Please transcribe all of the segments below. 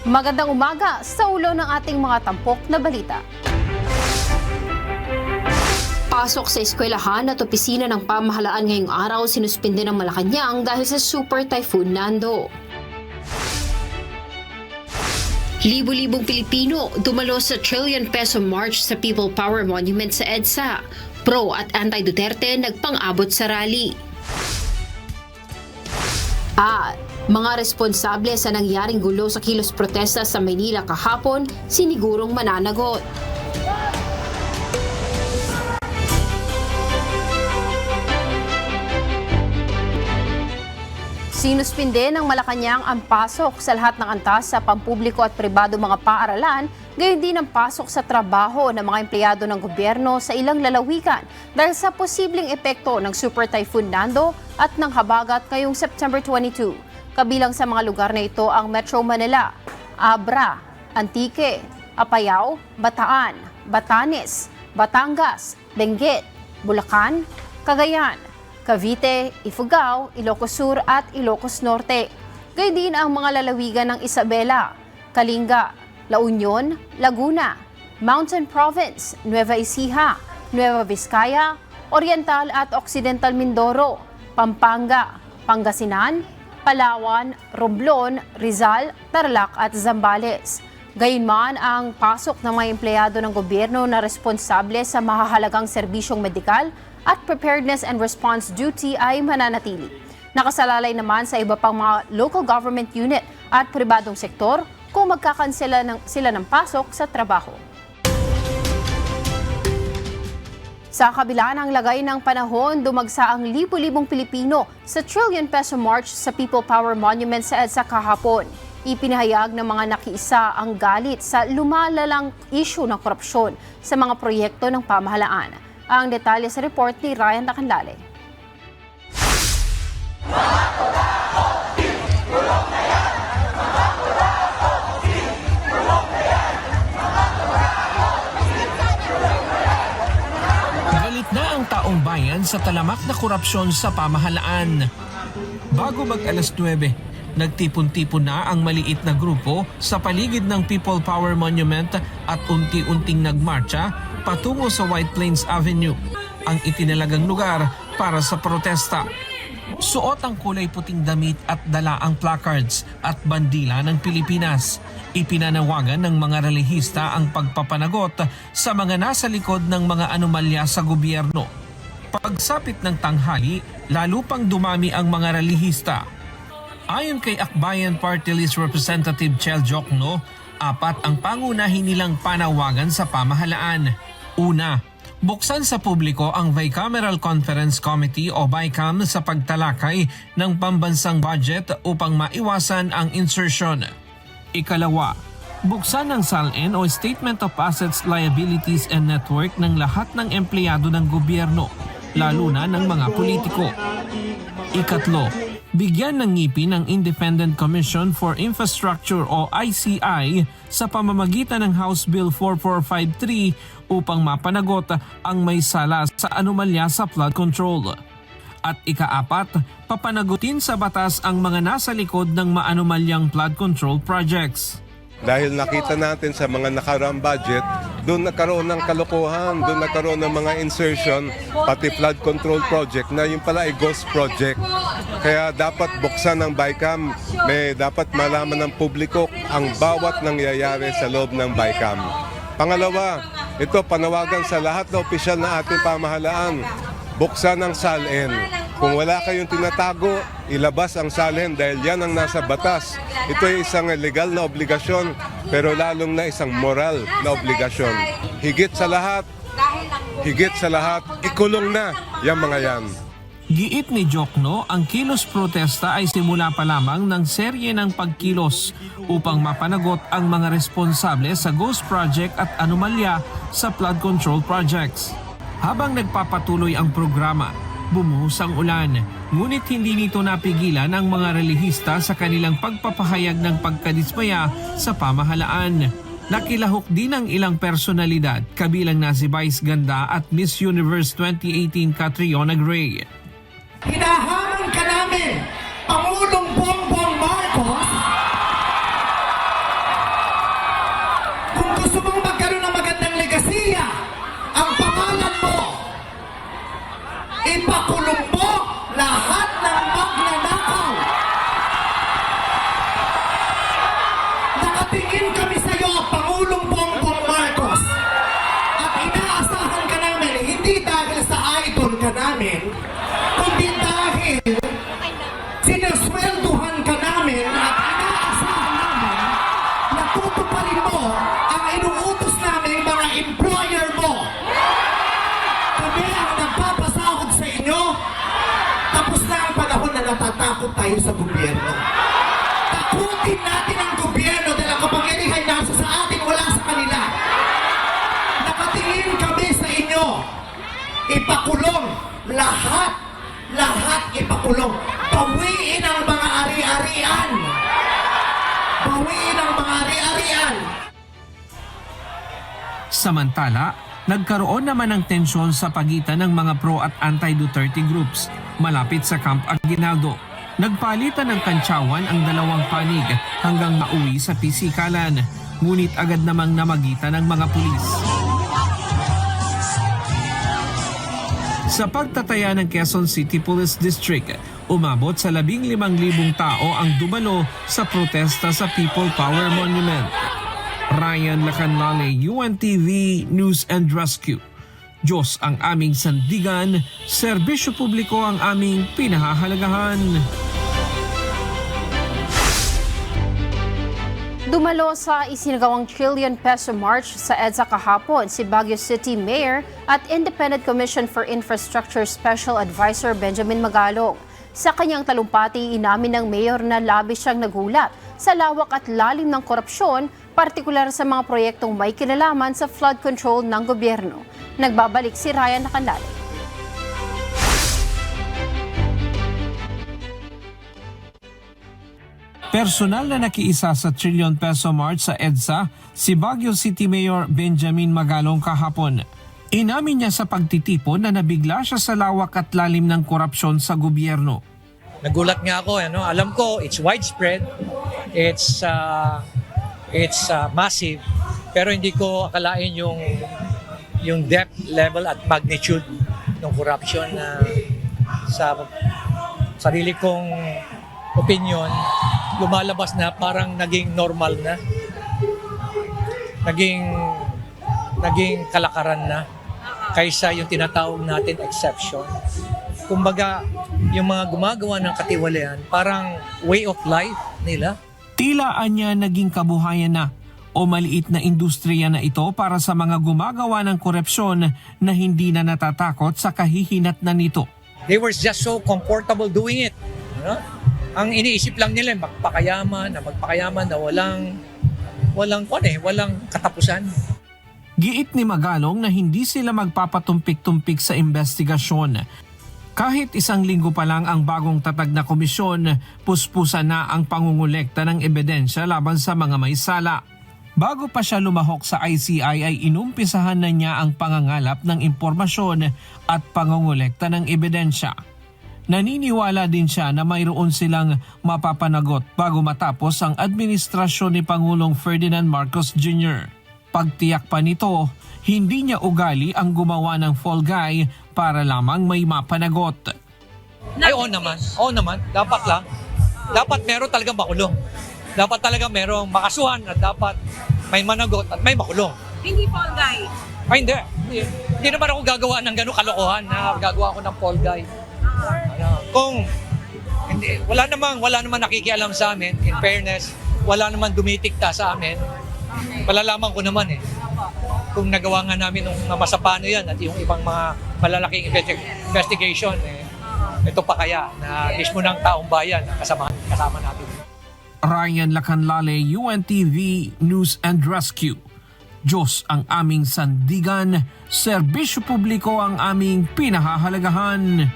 Magandang umaga sa ulo ng ating mga tampok na balita. Pasok sa eskwelahan at opisina ng pamahalaan ngayong araw sinuspinde ng Malacanang dahil sa Super Typhoon Nando. Libo-libong Pilipino dumalo sa trillion peso march sa People Power Monument sa EDSA. Pro at anti-Duterte nagpang-abot sa rally. At mga responsable sa nangyaring gulo sa kilos protesta sa Maynila kahapon, sinigurong mananagot. Sinuspinde ng Malacanang ang pasok sa lahat ng antas sa pampubliko at pribado mga paaralan, gayon din ang pasok sa trabaho ng mga empleyado ng gobyerno sa ilang lalawigan dahil sa posibleng epekto ng Super Typhoon Nando at ng habagat ngayong September 22. Kabilang sa mga lugar na ito ang Metro Manila, Abra, Antique, Apayao, Bataan, Batanes, Batangas, Benguet, Bulacan, Cagayan, Cavite, Ifugao, Ilocos Sur at Ilocos Norte. Gayon din ang mga lalawigan ng Isabela, Kalinga, La Union, Laguna, Mountain Province, Nueva Ecija, Nueva Vizcaya, Oriental at Occidental Mindoro, Pampanga, Pangasinan, Palawan, Romblon, Rizal, Tarlac at Zambales. Gayunman ang pasok ng mga empleyado ng gobyerno na responsable sa mahahalagang serbisyong medikal at preparedness and response duty ay mananatili. Nakasalalay naman sa iba pang mga local government unit at pribadong sektor kung magkakansela sila ng pasok sa trabaho. Sa kabila ng lagay ng panahon, dumagsa ang libu-libong Pilipino sa trillion peso march sa People Power Monument sa EDSA kahapon. Ipinahayag ng mga nakiisa ang galit sa lumalalang issue ng korupsyon sa mga proyekto ng pamahalaan. Ang detalye sa report ni Ryan Tacanlale. Galit na ang taong bayan sa talamak na korupsyon sa pamahalaan. Bago mag-alas 9, nagtipon-tipon na ang maliit na grupo sa paligid ng People Power Monument at unti-unting nagmarcha patungo sa White Plains Avenue, ang itinalagang lugar para sa protesta. Suot ang kulay puting damit at dala ang placards at bandila ng Pilipinas. Ipinanawagan ng mga relihista ang pagpapanagot sa mga nasa likod ng mga anomalya sa gobyerno. Pagsapit ng tanghali, lalo pang dumami ang mga relihista. Ayon kay Akbayan Party List Representative Chel Jokno, 4 ang pangunahin nilang panawagan sa pamahalaan. Una, buksan sa publiko ang Bicameral Conference Committee o BICAM sa pagtalakay ng pambansang budget upang maiwasan ang insertion. Ikalawa, buksan ang SALN o Statement of Assets, Liabilities and Network ng lahat ng empleyado ng gobyerno, lalo na ng mga politiko. Ikatlo, bigyan ng ngipin ang Independent Commission for Infrastructure o ICI sa pamamagitan ng House Bill 4453 upang mapanagot ang may sala sa anomalya sa flood control. At ika-4, papanagutin sa batas ang mga nasa likod ng maanomalyang flood control projects. Dahil nakita natin sa mga nakaraang budget, doon nagkaroon ng kalokohan, doon nagkaroon ng mga insertion, pati flood control project na yung pala ay ghost project. Kaya dapat buksan ng BICAM, may dapat malaman ng publiko ang bawat nangyayari sa loob ng BICAM. Pangalawa, ito panawagan sa lahat na opisyal na ating pamahalaan, buksan ang SALN. Kung wala kayong tinatago, ilabas ang SALN dahil yan ang nasa batas. Ito ay isang legal na obligasyon, pero lalong na isang moral na obligasyon. Higit sa lahat, ikulong na yung mga yan. Giit ni Jokno, ang kilos protesta ay simula pa lamang ng serye ng pagkilos upang mapanagot ang mga responsable sa ghost project at anomalya sa flood control projects. Habang nagpapatuloy ang programa, bumuhos ang ulan, ngunit hindi nito napigilan ang mga relihista sa kanilang pagpapahayag ng pagkadismaya sa pamahalaan. Nakilahok din ang ilang personalidad, kabilang na si Vice Ganda at Miss Universe 2018 Catriona Gray. Hinahamon ka namin, Pangulong Bongbong Marcos, Nakatingin kami sa iyo, Pangulong Bongbong Marcos. At inaasahan ka namin, hindi dahil sa idol ka namin, kundi dahil sinuswelduhan ka namin at inaasahan namin na tutuparin mo ang inuutos namin mga employer mo. Kami ang nagpapasahod sa inyo. Tapos na ang panahon na natatakot tayo sa gobyerno. Takutin natin ang gobyerno dahil ang kapangyarihan nasa sa atin, wala sa kanila. Nakatingin kami sa inyo. Ipakulong lahat ipakulong. Bawiin ang mga ari-arian. Bawiin ang mga ari-arian. Samantala, nagkaroon naman ng tensyon sa pagitan ng mga pro at anti-Duterte groups malapit sa Camp Aguinaldo. Nagpalitan ng kantsawan ang dalawang panig hanggang mauwi sa pisikalan, ngunit agad namang namagitan ng mga pulis. Sa pagtataya ng Quezon City Police District, umabot sa 15,000 tao ang dumalo sa protesta sa People Power Monument. Ryan Lacanlale, UNTV News and Rescue. Diyos ang aming sandigan, serbisyo publiko ang aming pinahahalagahan. Dumalo sa isinagawang trillion peso march sa EDSA kahapon si Baguio City Mayor at Independent Commission for Infrastructure Special Advisor Benjamin Magalong. Sa kanyang talumpati, inamin ng mayor na labis siyang nagulat sa lawak at lalim ng korupsyon, partikular sa mga proyektong may kinalaman sa flood control ng gobyerno. Nagbabalik si Ryan Lacanlale. Personal na nakiisa sa trillion peso march sa EDSA si Baguio City Mayor Benjamin Magalong kahapon. Inamin niya sa pagtitipon na nabigla siya sa lawak at lalim ng korupsyon sa gobyerno. Nagulat nga ako, alam ko it's widespread, it's massive, pero hindi ko akalain yung depth level at magnitude ng corruption na sa sarili kong opinion, lumalabas na parang naging normal na. Naging kalakaran na kaysa yung tinatawag natin exception. Kumbaga, yung mga gumagawa ng katiwalian, parang way of life nila. Tila anya naging kabuhayan na o maliit na industriya na ito para sa mga gumagawa ng korupsyon na hindi na natatakot sa kahihinat na nito. They were just so comfortable doing it. Ang iniisip lang nila magpakayaman na walang katapusan. Giit ni Magalong na hindi sila magpapatumpik-tumpik sa investigasyon. Kahit 1 linggo pa lang ang bagong tatag na komisyon, puspusan na ang pangungulekta ng ebidensya laban sa mga may sala. Bago pa siya lumahok sa ICI ay inumpisahan na niya ang pangangalap ng impormasyon at pangungulekta ng ebidensya. Naniniwala din siya na mayroon silang mapapanagot bago matapos ang administrasyon ni Pangulong Ferdinand Marcos Jr. Pagtiyak pa nito, hindi niya ugali ang gumawa ng fall guy para lamang may mapanagot. Ay, oo naman. Dapat lang. Dapat meron talagang makulong. Dapat talaga merong makasuhan at dapat may managot at may makulong. Hindi fall guy. Ay, hindi. Hindi naman ako gagawa ng gano'ng kalokohan na gagawa ako ng fall guy. Kung hindi, wala namang nakikialam sa amin, in fairness, wala namang dumitikta sa amin. Malalaman ko naman kung nagawa nga namin ng masapano yan at yung ibang mga malalaking investigation, ito pa kaya na mismo ng taong bayan kasama natin. Ryan Lacanlale, UNTV News and Rescue. Diyos ang aming sandigan, serbisyo publiko ang aming pinahahalagahan.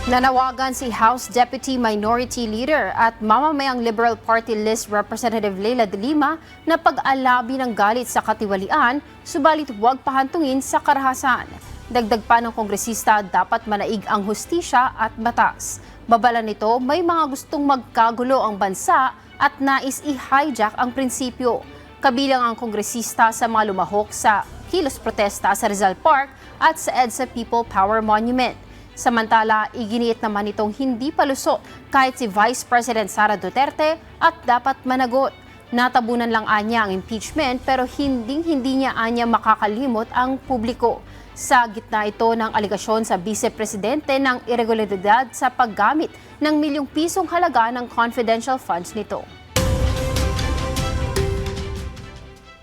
Nanawagan si House Deputy Minority Leader at mamamayang Liberal Party List Representative Leila de Lima na pag-alabi ng galit sa katiwalian, subalit huwag pahantungin sa karahasan. Dagdag pa ng kongresista, dapat manaig ang hustisya at batas. Babala nito, may mga gustong magkagulo ang bansa at nais i-hijack ang prinsipyo. Kabilang ang kongresista sa mga lumahok sa kilos protesta sa Rizal Park at sa EDSA People Power Monument. Samantala, iginiit naman itong hindi palusot kahit si Vice President Sara Duterte at dapat managot. Natabunan lang anya ang impeachment pero hindi niya anya makakalimot ang publiko. Sa gitna ito ng aligasyon sa Vice Presidente ng irregularidad sa paggamit ng milyong pisong halaga ng confidential funds nito.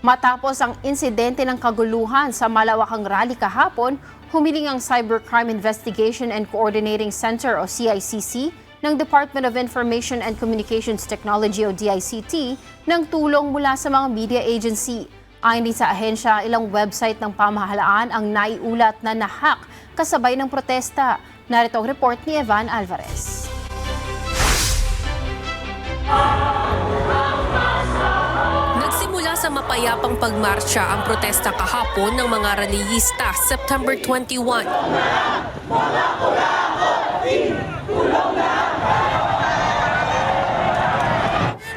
Matapos ang insidente ng kaguluhan sa malawakang rally kahapon, humiling ang Cybercrime Investigation and Coordinating Center o CICC ng Department of Information and Communications Technology o DICT ng tulong mula sa mga media agency. Ayon din sa ahensya, ilang website ng pamahalaan ang naiulat na nahack kasabay ng protesta. Narito ang report ni Evan Alvarez. Nagsimula sa mapayapang pagmarcha ang protesta kahapon ng mga rallyista September 21.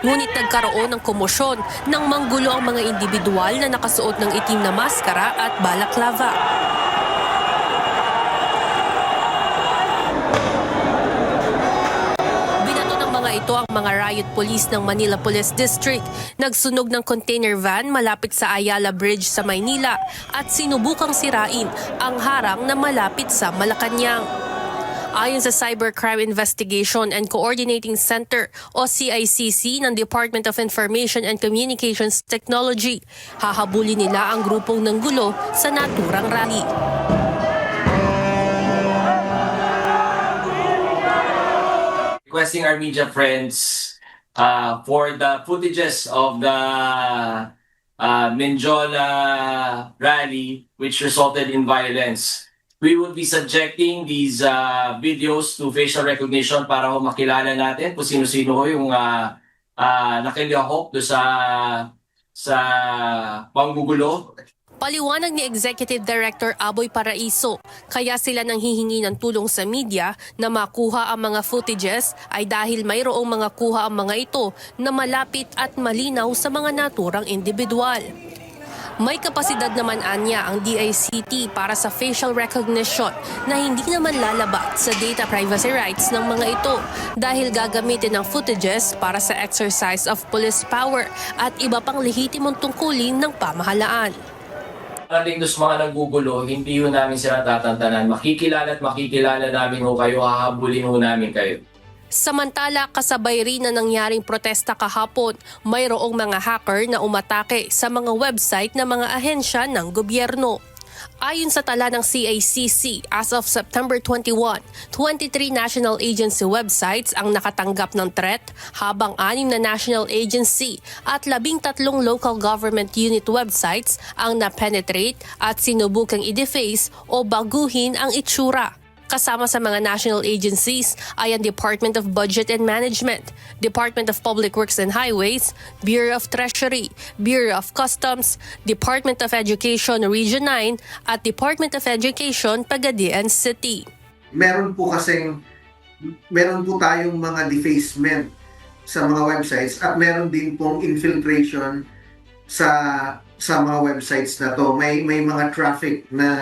Ngunit nagkaroon ng komosyon nang manggulo ang mga individual na nakasuot ng itim na maskara at balaklava. Ito ang mga riot police ng Manila Police District. Nagsunog ng container van malapit sa Ayala Bridge sa Maynila at sinubukang sirain ang harang na malapit sa Malacanang. Ayon sa Cybercrime Investigation and Coordinating Center o CICC ng Department of Information and Communications Technology, hahabulin nila ang grupong nanggulo sa naturang rally. Requesting our media friends for the footages of the Menjola rally which resulted in violence. We will be subjecting these videos to facial recognition para makilala natin kung sino-sino yung nakilahok do sa panggugulo. Paliwanag ni Executive Director Aboy Paraiso, kaya sila nang hihingi ng tulong sa media na makuha ang mga footages ay dahil mayroong mga kuha ang mga ito na malapit at malinaw sa mga naturang individual. May kapasidad naman anya ang DICT para sa facial recognition na hindi naman lalabat sa data privacy rights ng mga ito dahil gagamitin ang footages para sa exercise of police power at iba pang lehitimong tungkulin ng pamahalaan. Parating doon sa mga naggugulo, hindi ho namin sila tatantanan. Makikilala at makikilala namin ho kayo, hahabulin ho namin kayo. Samantala, kasabay rin na nangyaring protesta kahapon, mayroong mga hacker na umatake sa mga website ng mga ahensya ng gobyerno. Ayon sa tala ng CICC, as of September 21, 23 national agency websites ang nakatanggap ng threat, habang 6 na national agency at 13 local government unit websites ang na-penetrate at sinubukang i-deface o baguhin ang itsura. Kasama sa mga national agencies ay ang Department of Budget and Management, Department of Public Works and Highways, Bureau of Treasury, Bureau of Customs, Department of Education Region 9 at Department of Education Pagadian City. Meron po tayong mga defacement sa mga websites at meron din pong infiltration sa mga websites na to. May mga traffic na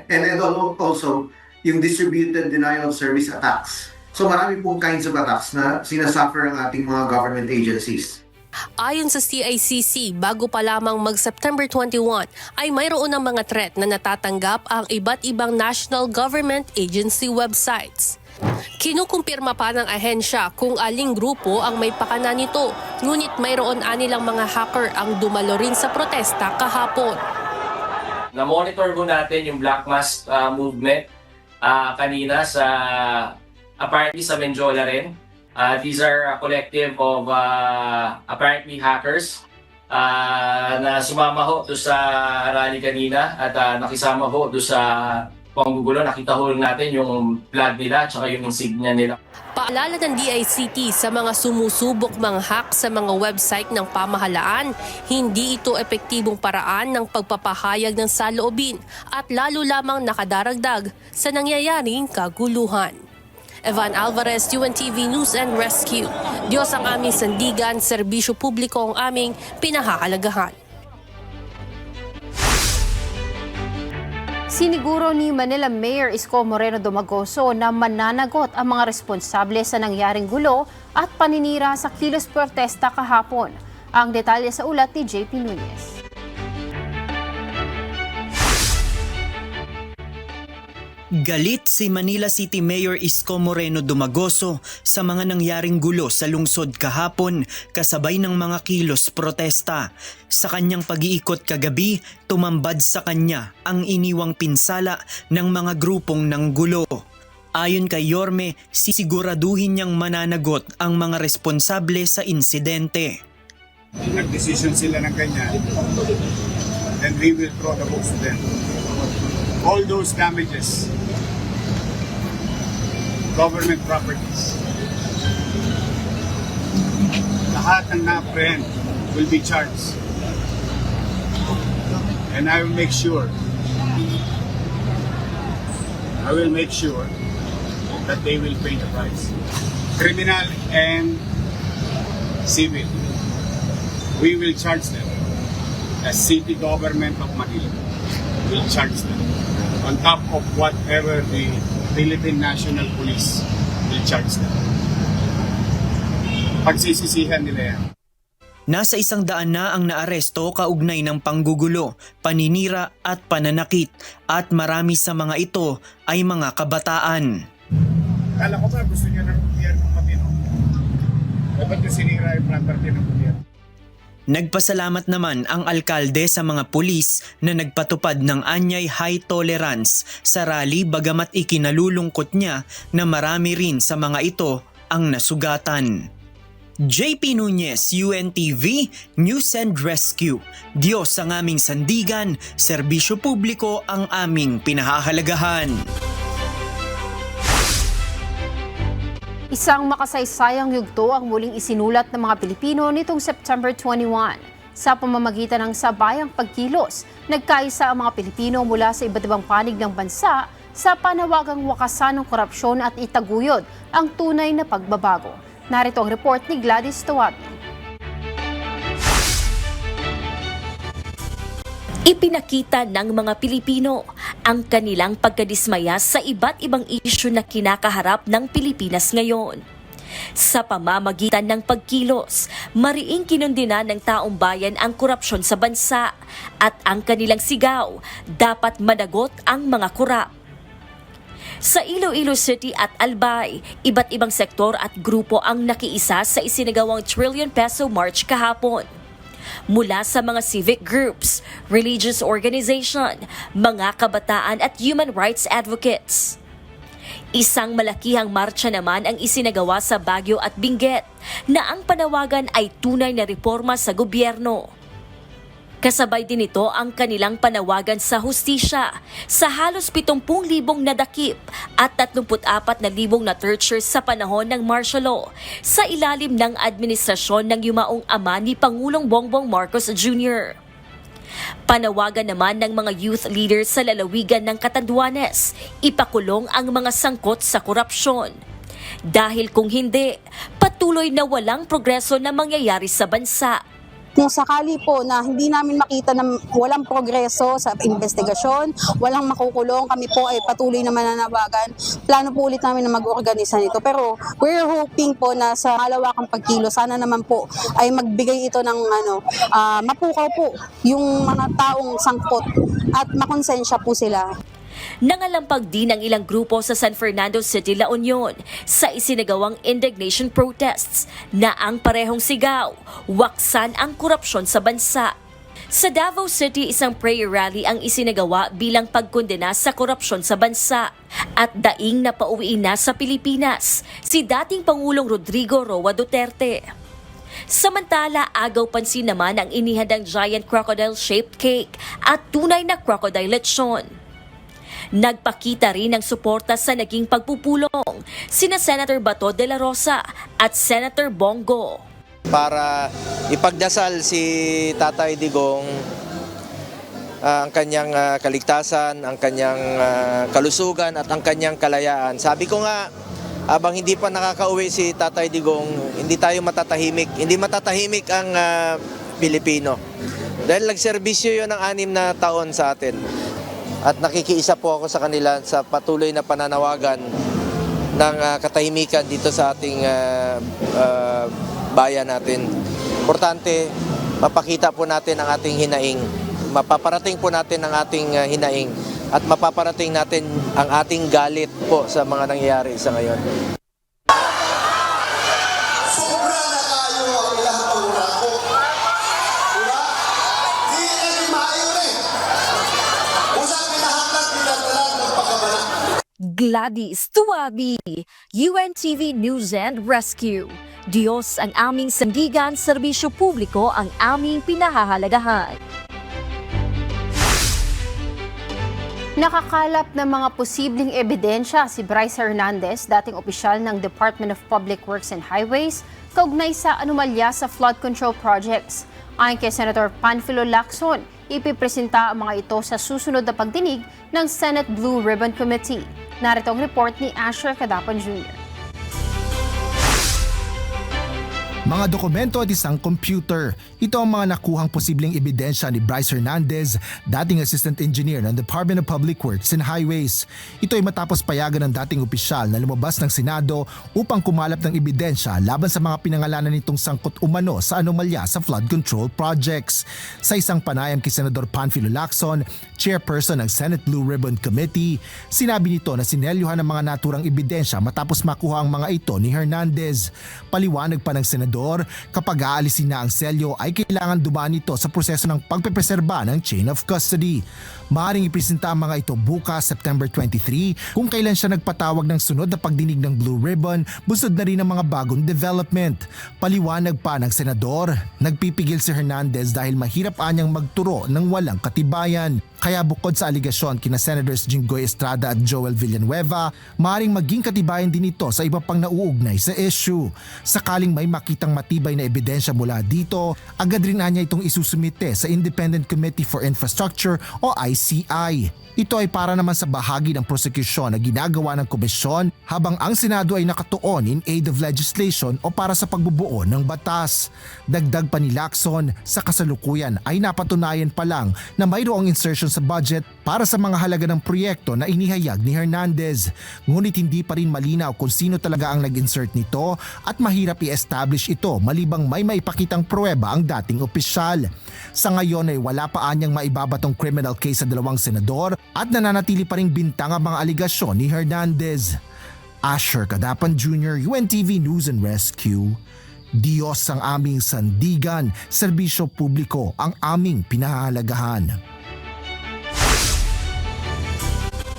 and also yung distributed denial of service attacks. So marami pong kinds of attacks na sinasuffer ang ating mga government agencies. Ayon sa CICC, bago pa lamang mag-September 21 ay mayroon ng mga threat na natatanggap ang iba't ibang national government agency websites. Kinukumpirma pa ng ahensya kung aling grupo ang may pakana nito, ngunit mayroon anilang mga hacker ang dumalo rin sa protesta kahapon. Na-monitor ko natin yung Black Mask movement kanina sa apparently sa Menjola rin. These are a collective of apparently hackers na sumama ho do sa rally kanina at nakisama ho do sa panggugulo. Nakita ho natin yung flag nila at yung insignia nila. Paalala ng DICT sa mga sumusubok mang-hack sa mga website ng pamahalaan, hindi ito epektibong paraan ng pagpapahayag ng saloobin at lalo lamang nakadaragdag sa nangyayaring kaguluhan. Evan Alvarez, UNTV News and Rescue. Diyos ang aming sandigan, serbisyo publiko ang aming pinahahalagahan. Siniguro ni Manila Mayor Isko Moreno Domagoso na mananagot ang mga responsable sa nangyaring gulo at paninira sa kilos protesta kahapon. Ang detalye sa ulat ni JP Nunez. Galit si Manila City Mayor Isko Moreno Domagoso sa mga nangyaring gulo sa lungsod kahapon kasabay ng mga kilos protesta. Sa kanyang pag-iikot kagabi, tumambad sa kanya ang iniwang pinsala ng mga grupong nanggulo. Ayon kay Yorme, sisiguraduhin niyang mananagot ang mga responsable sa insidente. Nag-decision sila ng kanya, then we will throw the books to them. All those damages, government properties, lahat ng na-apprehend will be charged. And I will make sure that they will pay the price. Criminal and civil. We will charge them. As city government of Manila will charge them on top of whatever the Philippine National Police will charge them. Pagsisisihan nila yan. Nasa 100 na ang naaresto kaugnay ng panggugulo, paninira at pananakit at marami sa mga ito ay mga kabataan. Kala ko ba gusto niya ng gobyerno matino? Dapat na sinira yung property ng gobyerno. Nagpasalamat naman ang alkalde sa mga pulis na nagpatupad ng anyay high tolerance sa rally bagamat ikinalulungkot niya na marami rin sa mga ito ang nasugatan. JP Nunez, UNTV, News and Rescue. Diyos ang aming sandigan, serbisyo publiko ang aming pinahahalagahan. Isang makasaysayang yugto ang muling isinulat ng mga Pilipino nitong September 21. Sa pamamagitan ng sabayang pagkilos, nagkaisa ang mga Pilipino mula sa iba't ibang panig ng bansa sa panawagang wakasan ng korupsyon at itaguyod ang tunay na pagbabago. Narito ang report ni Gladys Tawabi. Ipinakita ng mga Pilipino ang kanilang pagkadismaya sa iba't ibang isyu na kinakaharap ng Pilipinas ngayon. Sa pamamagitan ng pagkilos, mariing kinundina ng taong bayan ang korupsyon sa bansa at ang kanilang sigaw, dapat managot ang mga korap. Sa Iloilo City at Albay, iba't ibang sektor at grupo ang nakiisa sa isinagawang trillion peso march kahapon. Mula sa mga civic groups, religious organization, mga kabataan at human rights advocates. Isang malakihang marcha naman ang isinagawa sa Baguio at Benguet na ang panawagan ay tunay na reforma sa gobyerno. Kasabay din ito ang kanilang panawagan sa hustisya sa halos 70,000 nadakip at 34,000 na torture sa panahon ng martial law sa ilalim ng administrasyon ng yumaong ama ni Pangulong Bongbong Marcos Jr. Panawagan naman ng mga youth leaders sa lalawigan ng Catanduanes, ipakulong ang mga sangkot sa korupsyon. Dahil kung hindi, patuloy na walang progreso na mangyayari sa bansa. Kung sakali po na hindi namin makita na walang progreso sa investigasyon, walang makukulong, kami po ay patuloy na mananawagan. Plano po ulit namin na mag-organisa nito. Pero we're hoping po na sa malawakang pagkilo, sana naman po ay magbigay ito ng mapukaw po yung mga taong sangkot at makonsensya po sila. Nangalampag din ang ilang grupo sa San Fernando City, La Union sa isinagawang indignation protests na ang parehong sigaw, waksan ang korupsyon sa bansa. Sa Davao City, isang prayer rally ang isinagawa bilang pagkondena sa korupsyon sa bansa at daing na pauwiin na sa Pilipinas si dating Pangulong Rodrigo Roa Duterte. Samantala, agaw pansin naman ang inihandang giant crocodile-shaped cake at tunay na crocodile lechon. Nagpakita rin ng suporta sa naging pagpupulong sina Senator Bato de la Rosa at Senator Bongo. Para ipagdasal si Tatay Digong ang kanyang kaligtasan, ang kanyang kalusugan at ang kanyang kalayaan. Sabi ko nga, habang hindi pa nakakauwi si Tatay Digong, hindi tayo matatahimik. Hindi matatahimik ang Pilipino. Dahil nagserbisyo yun ng 6 na taon sa atin. At nakikiisa po ako sa kanila sa patuloy na pananawagan ng katahimikan dito sa ating bayan natin. Importante, mapakita po natin ang ating hinaing. Mapaparating po natin ang ating hinaing at mapaparating natin ang ating galit po sa mga nangyayari sa ngayon. Sobra na kayo ang ilang pangurako. Diba? Di na maayo rin. Usap pinahanggang pinatalan ng pagkabala. Gladys Tuwabi, UNTV News and Rescue. Diyos ang aming sandigan, serbisyo publiko ang aming pinahahalagahan. Nakakalap ng mga posibleng ebidensya si Bryce Hernandez, dating opisyal ng Department of Public Works and Highways, kaugnay sa anomalya sa flood control projects. Ayon kay Senator Panfilo Lacson, ipipresenta ang mga ito sa susunod na pagdinig ng Senate Blue Ribbon Committee. Narito ang report ni Asher Cadapan Jr. Mga dokumento at isang computer. Ito ang mga nakuhang posibleng ebidensya ni Bryce Hernandez, dating Assistant Engineer ng Department of Public Works and Highways. Ito ay matapos payagan ng dating opisyal na lumabas ng Senado upang kumalap ng ebidensya laban sa mga pinangalanan nitong sangkot umano sa anomalya sa flood control projects. Sa isang panayam kay Senador Panfilo Lacson, chairperson ng Senate Blue Ribbon Committee, sinabi nito na sinelyuhan ang mga naturang ebidensya matapos makuha ang mga ito ni Hernandez. Paliwanag pa ng Senador, kapag aalisin na ang selyo ay kailangan dumaan ito sa proseso ng pagpepreserba ng chain of custody. Maaaring ipresenta ang mga ito bukas, September 23, kung kailan siya nagpatawag ng sunod na pagdinig ng Blue Ribbon, busod na rin ang mga bagong development. Paliwanag pa ng Senador, nagpipigil si Hernandez dahil mahirap anyang magturo ng walang katibayan. Kaya bukod sa aligasyon kina Senators Jinggoy Estrada at Joel Villanueva, maaaring maging katibayan din ito sa iba pang nauugnay sa issue. Sakaling may makitang matibay na ebidensya mula dito, agad rin niya itong isusumite sa Independent Committee for Infrastructure o ICI. Ito ay para naman sa bahagi ng prosekusyon na ginagawa ng komisyon habang ang Senado ay nakatuon in aid of legislation o para sa pagbubuo ng batas. Dagdag pa ni Lacson, sa kasalukuyan ay napatunayan pa lang na mayroong insertion sa budget para sa mga halaga ng proyekto na inihayag ni Hernandez. Ngunit hindi pa rin malinaw kung sino talaga ang nag-insert nito at mahirap i-establish ito malibang may maipakitang pruweba ang dating opisyal. Sa ngayon ay wala pa anyang maibabatong criminal case sa dalawang senador at nananatili pa ring bintang ang mga aligasyon ni Hernandez. Asher Cadapan Jr., UNTV News and Rescue. Diyos ang aming sandigan, serbisyo publiko ang aming pinahahalagahan.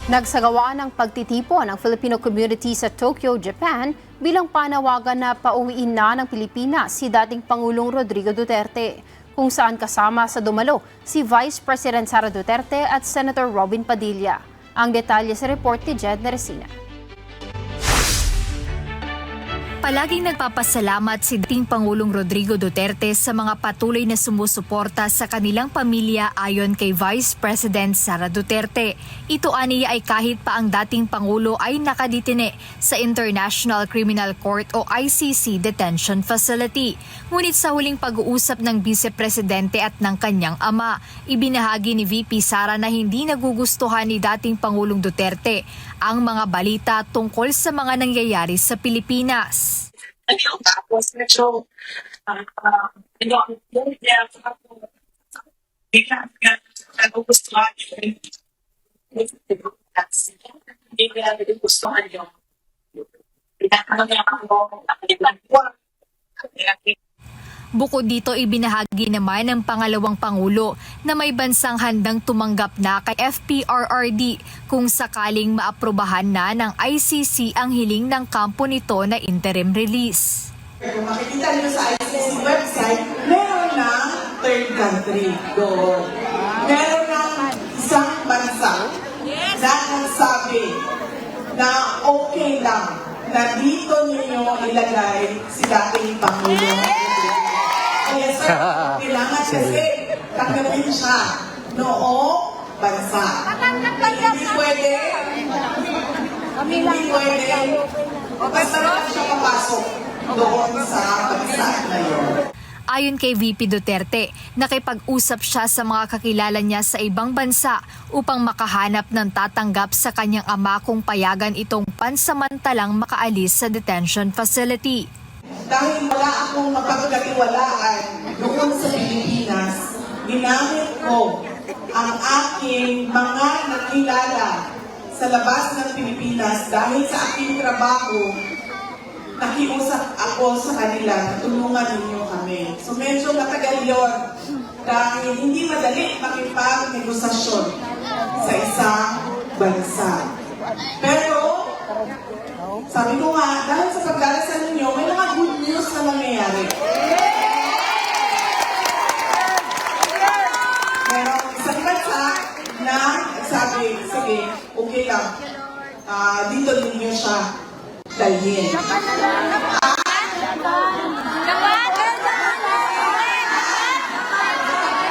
Nagsagawa ng pagtitipon ang Filipino community sa Tokyo, Japan bilang panawagan na pauwiin na ng Pilipinas si dating Pangulong Rodrigo Duterte, kung saan kasama sa dumalo si Vice President Sara Duterte at Senator Robin Padilla. Ang detalye sa report ni Jed Neresina. Palaging nagpapasalamat si dating Pangulong Rodrigo Duterte sa mga patuloy na sumusuporta sa kanilang pamilya ayon kay Vice President Sara Duterte. Ito aniya ay kahit pa ang dating Pangulo ay nakaditine sa International Criminal Court o ICC detention facility. Ngunit sa huling pag-uusap ng Vice Presidente at ng kanyang ama, ibinahagi ni VP Sara na hindi nagugustuhan ni dating Pangulong Duterte ang mga balita tungkol sa mga nangyayari sa Pilipinas. Tapos medyo nagugustuhan yung Bukod dito, ibinahagi naman ng pangalawang Pangulo na may bansang handang tumanggap na kay FPRRD kung sakaling maaprubahan na ng ICC ang hiling ng kampo nito na interim release. Kung makikita nyo sa ICC website, meron ng third country doon. Meron ng isang bansa na nagsabi na okay lang na dito ninyo ilagay si dating Pangulo. Kaya sir, kailangan kasi tanggapin siya noong bansa. Hindi pwede, basta lang siya papasok doon sa bansa na yun. Ayon kay VP Duterte, nakipag-usap siya sa mga kakilala niya sa ibang bansa upang makahanap ng tatanggap sa kanyang ama kung payagan itong pansamantalang makaalis sa detention facility. Dahil wala akong mapagkatiwalaan doon sa Pilipinas, ginamit ko ang aking mga nakilala sa labas ng Pilipinas dahil sa aking trabaho. Nakiusap ako sa kanila, tulungan ninyo kami. So medyo matagal yun dahil hindi madali makipag-negosasyon sa isang bansa. Pero, sabi ko nga, dahil sa pagdarasal ninyo, may mga good news na nangyayari. Merong isang bansa na sabi, sige, okay lang, dito ninyo siya dalhin.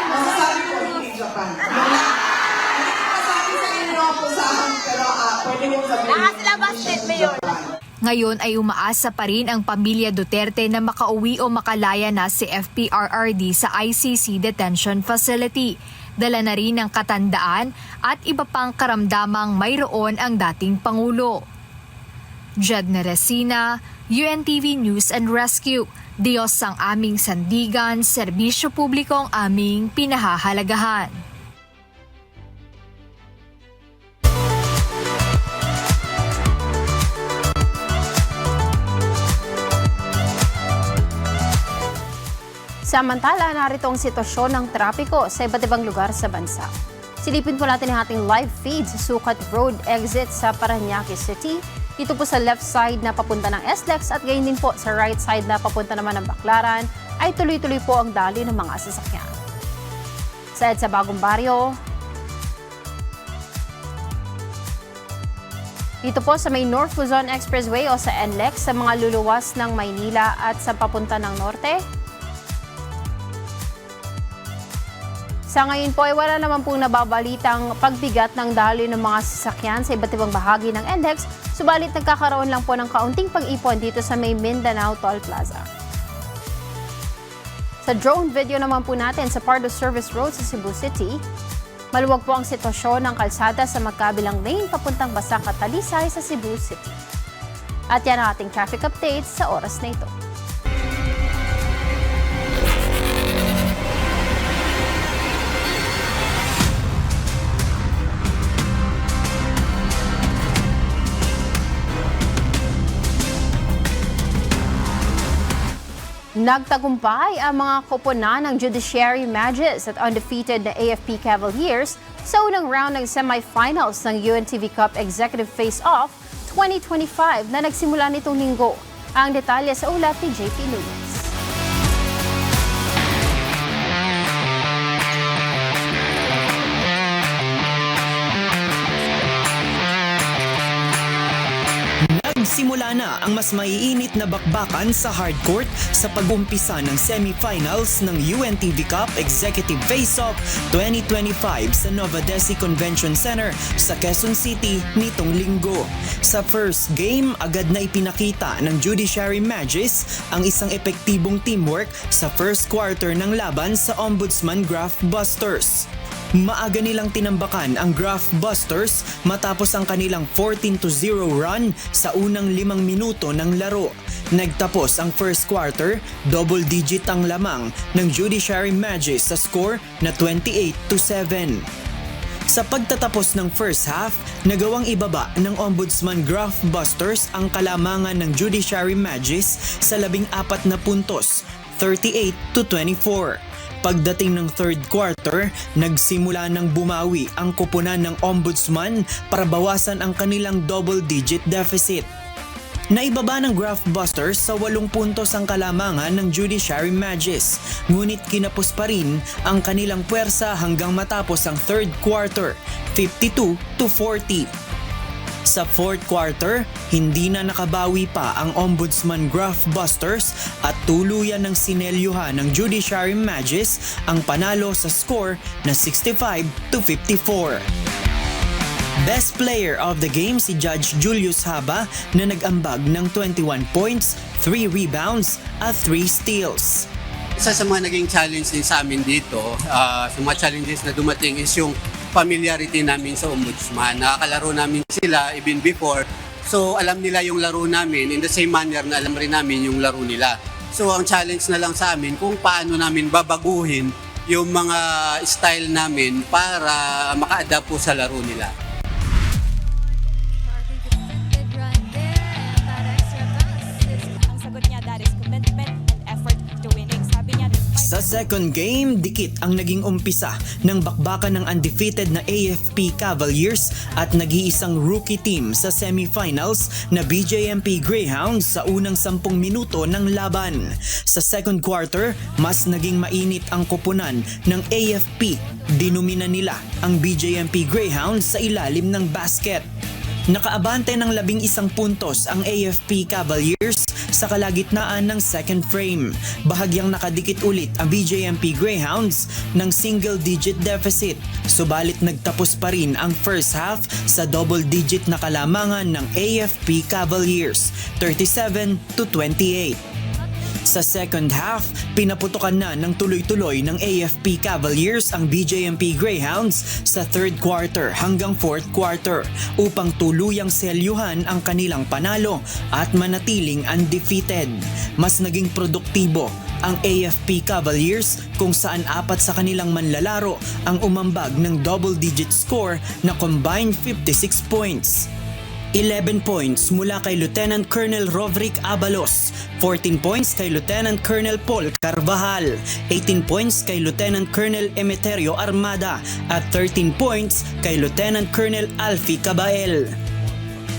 Masasabi ko hindi Japan. Hindi ko masabi sa inyo kung saan, pero pwede mong sabihin Japan. Ngayon ay umaasa pa rin ang pamilya Duterte na makauwi o makalaya na si FPRRD sa ICC detention facility. Dala na rin ang katandaan at iba pang karamdamang mayroon ang dating Pangulo. Jedna Resina, UNTV News and Rescue. Diyos ang aming sandigan, serbisyo publiko ang aming pinahahalagahan. Samantala, narito ang sitwasyon ng trapiko sa iba't ibang lugar sa bansa. Silipin po natin ang ating live feed sa Sukat Road exit sa Parañaque City. Dito po sa left side na papunta ng SLEX at gayon din po sa right side na papunta naman ng Baclaran ay tuloy-tuloy po ang daloy ng mga sasakyan. Sa EDSA Bagong Baryo, dito po sa may North Luzon Expressway o sa NLEX sa mga luluwas ng Maynila at sa papunta ng Norte. Sa ngayon po ay wala naman pong nababalitang pagbigat ng daloy ng mga sasakyan sa iba't ibang bahagi ng NLEX, subalit nagkakaroon lang po ng kaunting pag-ipon dito sa may Mindanao Toll Plaza. Sa drone video naman po natin sa Pardo Service Road sa Cebu City, maluwag po ang sitwasyon ng kalsada sa magkabilang lane papuntang Basang Talisay sa Cebu City. At yan ang ating traffic updates sa oras na ito. Nagtagumpay ang mga koponan ng Judiciary Magus at undefeated na AFP Cavaliers sa unang round ng semifinals ng UNTV Cup Executive Face-Off 2025 na nagsimula nitong linggo. Ang detalye sa ulat ni JP Nunes. Simula na ang mas maiinit na bakbakan sa hardcourt sa pag-umpisa ng semifinals ng UNTV Cup Executive Face-Off 2025 sa Nova Desi Convention Center sa Quezon City nitong linggo. Sa first game, agad na ipinakita ng Judiciary Magus ang isang epektibong teamwork sa first quarter ng laban sa Ombudsman Graph Busters. Maaga nilang tinambakan ang Graph Busters matapos ang kanilang 14-0 run sa unang 5 minuto ng laro. Nagtapos ang first quarter, double-digit ang lamang ng Judiciary Magus sa score na 28-7. Sa pagtatapos ng first half, nagawang ibaba ng Ombudsman Graph Busters ang kalamangan ng Judiciary Magus sa 14 na puntos, 38-24. Pagdating ng third quarter, nagsimula ng bumawi ang koponan ng Ombudsman para bawasan ang kanilang double-digit deficit. Naibaba ng Graph Busters sa 8 puntos ang kalamangan ng Judiciary Magus, ngunit kinapos pa rin ang kanilang puwersa hanggang matapos ang third quarter, 52-40. Sa fourth quarter, hindi na nakabawi pa ang Ombudsman Graph Busters at tuluyan ng sinelyuhan ng Judiciary Magus ang panalo sa score na 65-54. Best player of the game si Judge Julius Haba na nag-ambag ng 21 points, 3 rebounds at 3 steals. isa sa mga naging challenge din sa amin dito, sa mga challenges na dumating is yung familiarity namin sa Ombudsman. Nakakalaro namin sila even before. So alam nila yung laro namin in the same manner na alam rin namin yung laro nila. So ang challenge na lang sa amin kung paano namin babaguhin yung mga style namin para maka-adapt po sa laro nila. Sa second game, dikit ang naging umpisa ng bakbakan ng undefeated na AFP Cavaliers at nag-iisang rookie team sa semifinals na BJMP Greyhounds sa unang 10 minuto ng laban. Sa second quarter, mas naging mainit ang koponan ng AFP. Dinumina nila ang BJMP Greyhounds sa ilalim ng basket. Nakaabante ng 11 puntos ang AFP Cavaliers sa kalagitnaan ng second frame. Bahagyang nakadikit ulit ang BJMP Greyhounds ng single-digit deficit. Subalit nagtapos pa rin ang first half sa double-digit na kalamangan ng AFP Cavaliers, 37-28. Sa second half, pinaputukan na ng tuloy-tuloy ng AFP Cavaliers ang BJMP Greyhounds sa third quarter hanggang fourth quarter upang tuluyang selyuhan ang kanilang panalo at manatiling undefeated. Mas naging produktibo ang AFP Cavaliers kung saan 4 sa kanilang manlalaro ang umambag ng double-digit score na combined 56 points. 11 points mula kay Lieutenant Colonel Roverick Abalos, 14 points kay Lieutenant Colonel Paul Carvajal, 18 points kay Lieutenant Colonel Emeterio Armada at 13 points kay Lieutenant Colonel Alfie Cabael.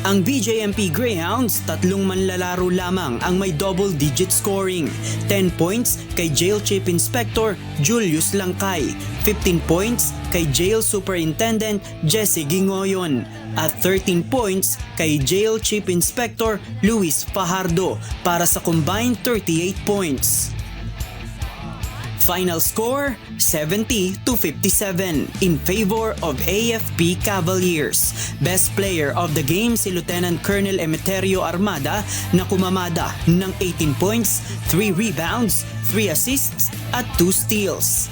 Ang BJMP Greyhounds, 3 manlalaro lamang ang may double-digit scoring. 10 points kay Jail Chief Inspector Julius Langkay, 15 points kay Jail Superintendent Jesse Gingoyon, at 13 points kay Jail Chief Inspector Luis Fajardo para sa combined 38 points. Final score, 70-57 in favor of AFP Cavaliers. Best player of the game si Lieutenant Colonel Emeterio Armada na kumamada ng 18 points, 3 rebounds, 3 assists at 2 steals.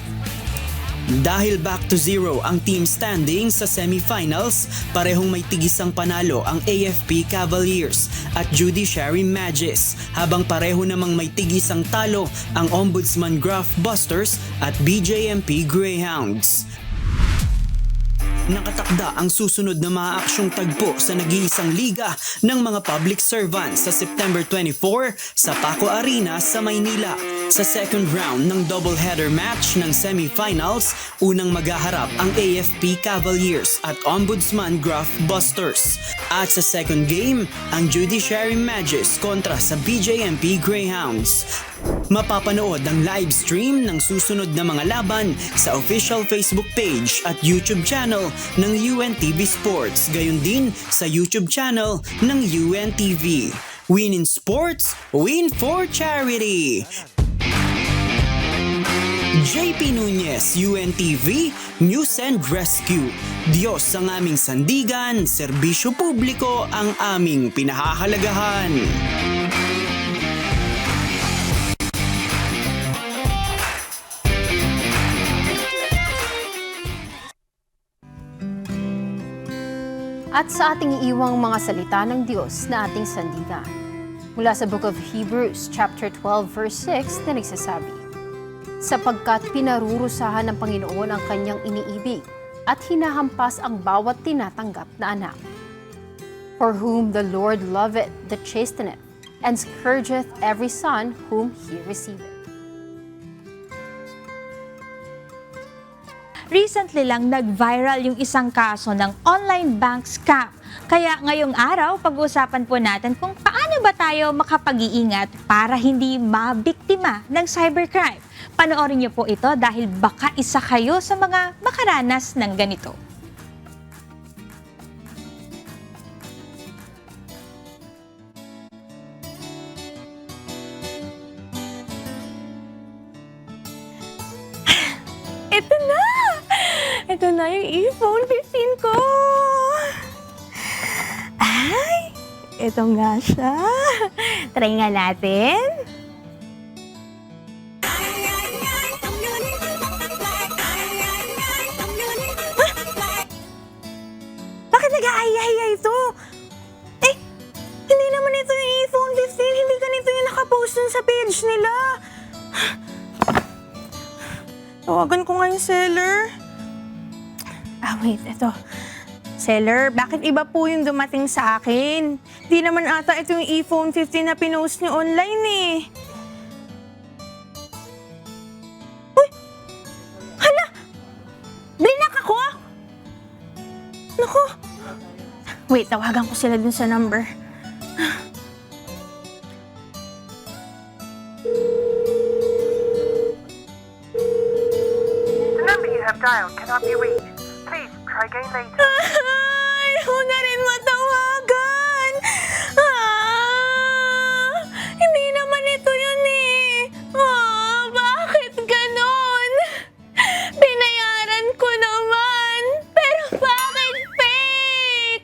Dahil back to zero ang team standing sa semifinals, parehong may tigisang panalo ang AFP Cavaliers at Judiciary Magis, habang pareho namang may tigisang talo ang Ombudsman Graph Busters at BJMP Greyhounds. Nakatakda ang susunod na mga aksyong tagpo sa nag-iisang liga ng mga public servants sa September 24 sa Paco Arena sa Maynila. Sa second round ng doubleheader match ng semifinals, unang maghaharap ang AFP Cavaliers at Ombudsman Graph Busters. At sa second game, ang Judiciary Magis kontra sa BJMP Greyhounds. Mapapanood ang live stream ng susunod na mga laban sa official Facebook page at YouTube channel ng UNTV Sports, gayon din sa YouTube channel ng UNTV. Win in sports, win for charity! JP Nunez, UNTV, News and Rescue. Diyos ang aming sandigan, serbisyo publiko ang aming pinahahalagahan. At sa ating iiwang mga salita ng Diyos na ating sandigan. Mula sa Book of Hebrews, chapter 12, verse 6 na nagsasabi, sapagkat pinarurusahan ng Panginoon ang kanyang iniibig at hinahampas ang bawat tinatanggap na anak. For whom the Lord loveth, the chasteneth, and scourgeth every son whom He receiveth. Recently lang nag-viral yung isang kaso ng online bank scam. Kaya ngayong araw, pag-uusapan po natin kung paano ba tayo makapag-iingat para hindi mabiktima ng cybercrime. Panoorin niyo po ito dahil baka isa kayo sa mga makaranas ng ganito. Ito na! Ito na yung iPhone 15 ko! Ay! Ito nga siya. Try nga natin. Tawagan ko nga yung seller. Wait, eto. Seller, bakit iba po yung dumating sa akin? Di naman ata ito yung iPhone 15 na pinost niyo online eh. Uy! Hala! Blinak ako! Naku! Wait, tawagan ko sila dun sa number. The number you have dialed cannot be reached. Please try again later. Ayaw na rin matawagan! Hindi naman ito yun eh. Bakit ganon? Binayaran ko naman. Pero bakit fake?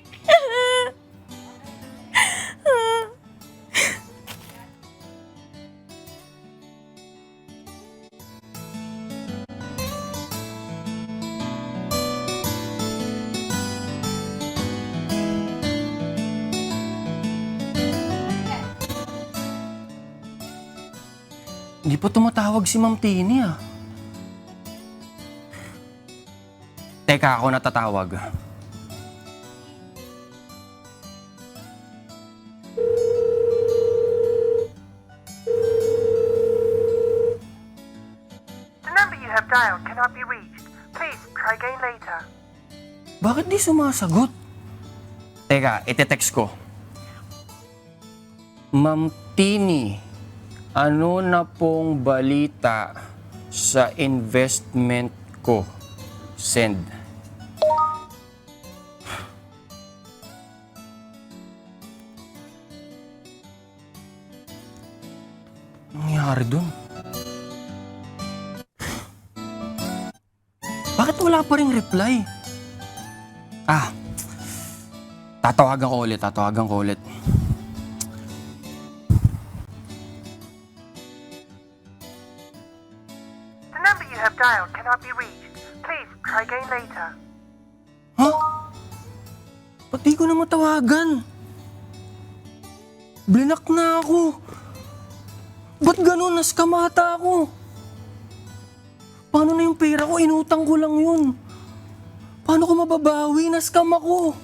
Hindi pa tumatawag si Ma'am Tini ah. Teka, ako natatawag. The number you have dialed cannot be reached. Please try again later. Bakit di sumasagot? Teka, ite-text ko. Ma'am Tini, ano na pong balita sa investment ko? Send. Anong nangyari dun? Bakit wala pa ring reply? Tatawagan ko ulit. The number you have dialed cannot be reached. Please try again later. Ba't di ko na matawagan? Blinak na ako. Ba't ganun? Naskamata ako. Paano na yung pera ko? Inutang ko lang yun. Paano ko mababawi? Naskam ako.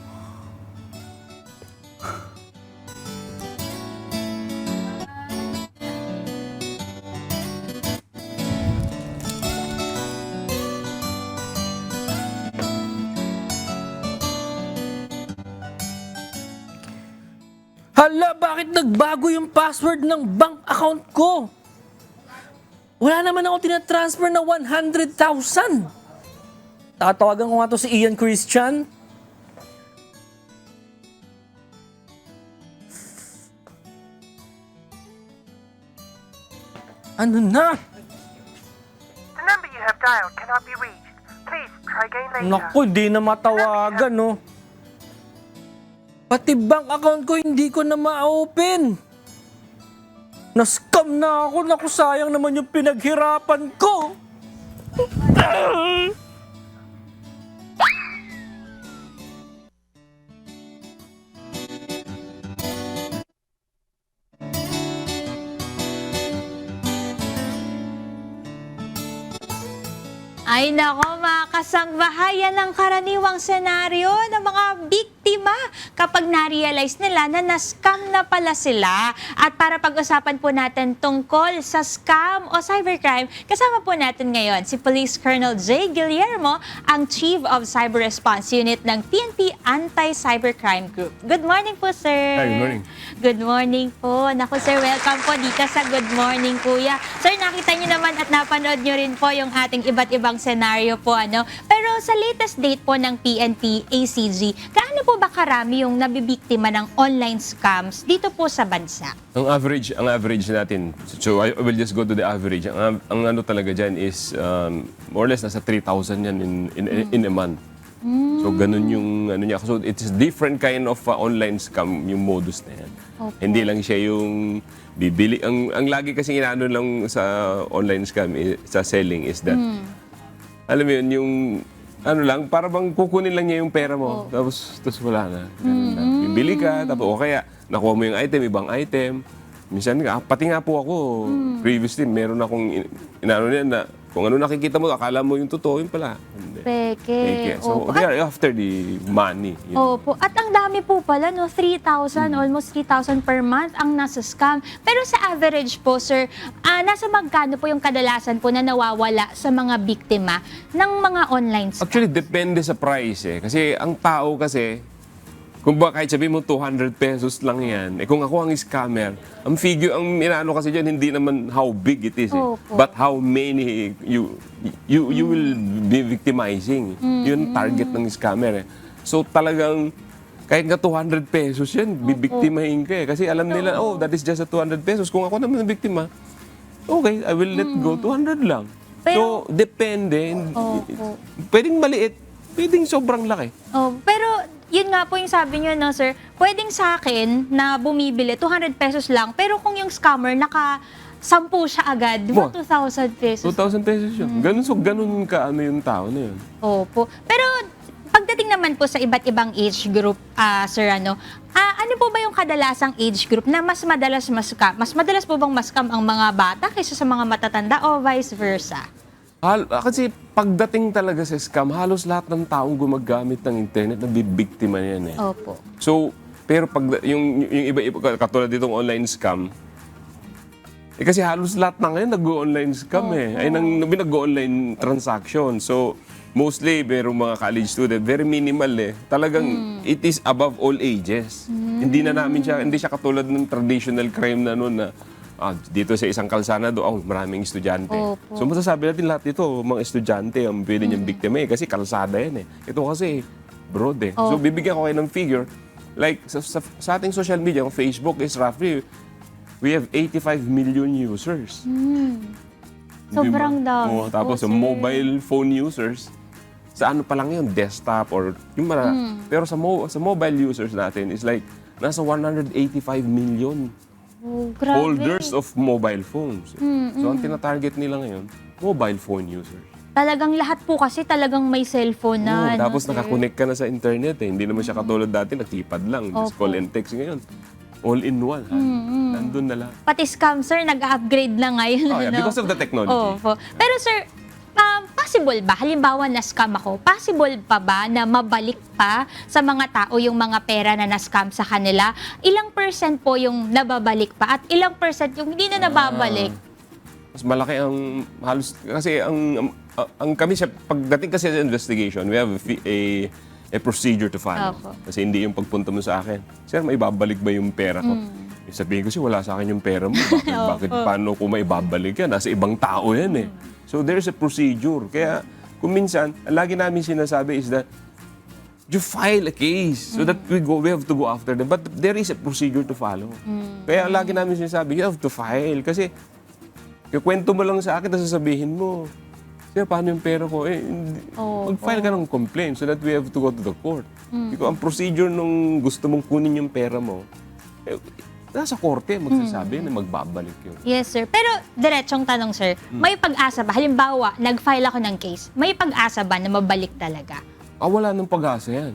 Hala, bakit nagbago yung password ng bank account ko? Wala naman ako tinatransfer na 100,000. Tatawagan ko nga to si Ian Christian. Ano na? The number you have dialed cannot be reached. Please try again later. Naku, di na matawagan, no? Pati bank account ko hindi ko na ma-open. Na-scam na ako. Naku, sayang naman yung pinaghirapan ko. Ay nako, mga kasangbahayan ng karaniwang senaryo ng mga biktima kapag na-realize nila na na-scam na pala sila. At para pag-usapan po natin tungkol sa scam o cybercrime, kasama po natin ngayon si Police Colonel J. Guillermo, ang Chief of Cyber Response Unit ng PNP Anti-Cybercrime Group. Good morning po, sir. Hi, good morning. Good morning po. Naku, sir, welcome po dito sa Good Morning, Kuya. Sir, nakita niyo naman at napanood niyo rin po yung ating iba't ibang senaryo po, ano. Pero sa latest date po ng PNP ACG, gaano po ba karami yung nabibiktima ng online scams dito po sa bansa? Ang average natin, so I will just go to the average. Ang ano talaga dyan is more or less nasa 3,000 yan in a month. So ganun yung ano niya. So it's different kind of online scam yung modus na yan. Okay. Hindi lang siya yung bibili. Ang lagi kasi inaano lang sa online scam, sa selling is that, alam mo yun, yung ano lang, para bang kukunin lang niya yung pera mo. Tapos wala na. Ganun lang. Bibili ka, tapos o kaya nakuha mo yung item, ibang item. Minsan, pati nga po ako, previously, meron akong inaano niya na Kung ano nakikita mo, akala mo yung totoo, yun pala. Hindi. Peke. So, Opo. they are after the money. Yun. Opo. At ang dami po pala, no? 3,000, almost 3,000 per month ang nasa scam. Pero sa average po, sir, nasa magkano po yung kadalasan po na nawawala sa mga biktima ng mga online scam? Actually, depende sa price eh. Kasi ang tao kasi, kung ba kahit sabihin mo 200 pesos lang yan, kung ako ang scammer, ang figure, ang inaano kasi dyan, hindi naman how big it is Opo. but how many you will be victimizing. Yun target ng scammer eh. So talagang, kahit nga 200 pesos yan, bibiktimahin ka eh. Kasi alam nila, oh, that is just a 200 pesos. Kung ako naman ang biktima, okay, I will let go, 200 lang. So, depende. Pwedeng maliit, pwedeng sobrang laki. Pero yun nga po yung sabi nyo, no, sir, pwedeng sa akin na bumibili 200 pesos lang, pero kung yung scammer naka-10 siya agad, di ba 2,000 pesos? 2,000 pesos yun. Ganun ka ano yung tao na yun. Opo. Pero pagdating naman po sa iba't ibang age group, sir, ano po ba yung kadalasang age group na mas madalas mas-scam? Mas madalas po bang mas-scam ang mga bata kaysa sa mga matatanda o vice versa? Kasi pagdating talaga sa scam, halos lahat ng taong gumagamit ng internet na bibiktima niyan eh. Opo. So, pero pag yung iba-iba, katulad ditong online scam, kasi halos lahat na ngayon nag-online scam eh. Ay nag-online transaction. So, mostly, pero mga college student, very minimal eh. Talagang it is above all ages. Hindi siya katulad ng traditional crime na noon na dito sa isang kalsada maraming estudyante. Opo. So masasabi natin lahat dito, mga estudyante ang pwede niyang biktima eh, kasi kalsada yan eh. Ito kasi broad eh. So bibigyan ko kayo ng figure. Like sa ating social media, ang Facebook is roughly, we have 85 million users. Sobrang dami. Tapos sa mobile phone users, sa ano pa lang yun, desktop or yung pero sa mobile users natin is like nasa 185 million. Grabe. Holders of mobile phones. So, ang tinatarget nila ngayon, mobile phone users. Talagang lahat po kasi talagang may cellphone na. Tapos nakakonect ka na sa internet eh. Hindi naman siya katulad dati, nagtipad lang. Just call and text ngayon. All in one. Nandun na lang. Pati scam, sir, nag-upgrade na ngayon. Because of the technology. Opo. Pero sir, possible ba? Halimbawa na-scam ako, possible pa ba na mabalik pa sa mga tao yung mga pera na na-scam sa kanila? Ilang percent po yung nababalik pa at ilang percent yung hindi na nababalik? Mas malaki ang halos, kasi ang kami siya, pagdating kasi sa investigation, we have a procedure to follow. Kasi hindi yung pagpunta mo sa akin, sir, may babalik ba yung pera ko? Sabihin ko siya, wala sa akin yung pera mo. Bakit paano ko maibabalik yan? Nasa ibang tao yan eh. So there's a procedure. Kaya kung minsan, ang lagi namin sinasabi is that you file a case so that we have to go after them. But there is a procedure to follow. Kaya ang lagi namin sinasabi, you have to file. Kasi kwento mo lang sa akin, tapos sasabihin mo, sir, paano yung pera ko? Mag-file ka ng complaint so that we have to go to the court. Because ang procedure nung gusto mong kunin yung pera mo, nasa korte magsasabi na magbabalik yun. Yes, sir. Pero diretsong tanong, sir, may pag-asa ba? Halimbawa, nag-file ako ng case, may pag-asa ba na mabalik talaga? Wala nang pag-asa yan.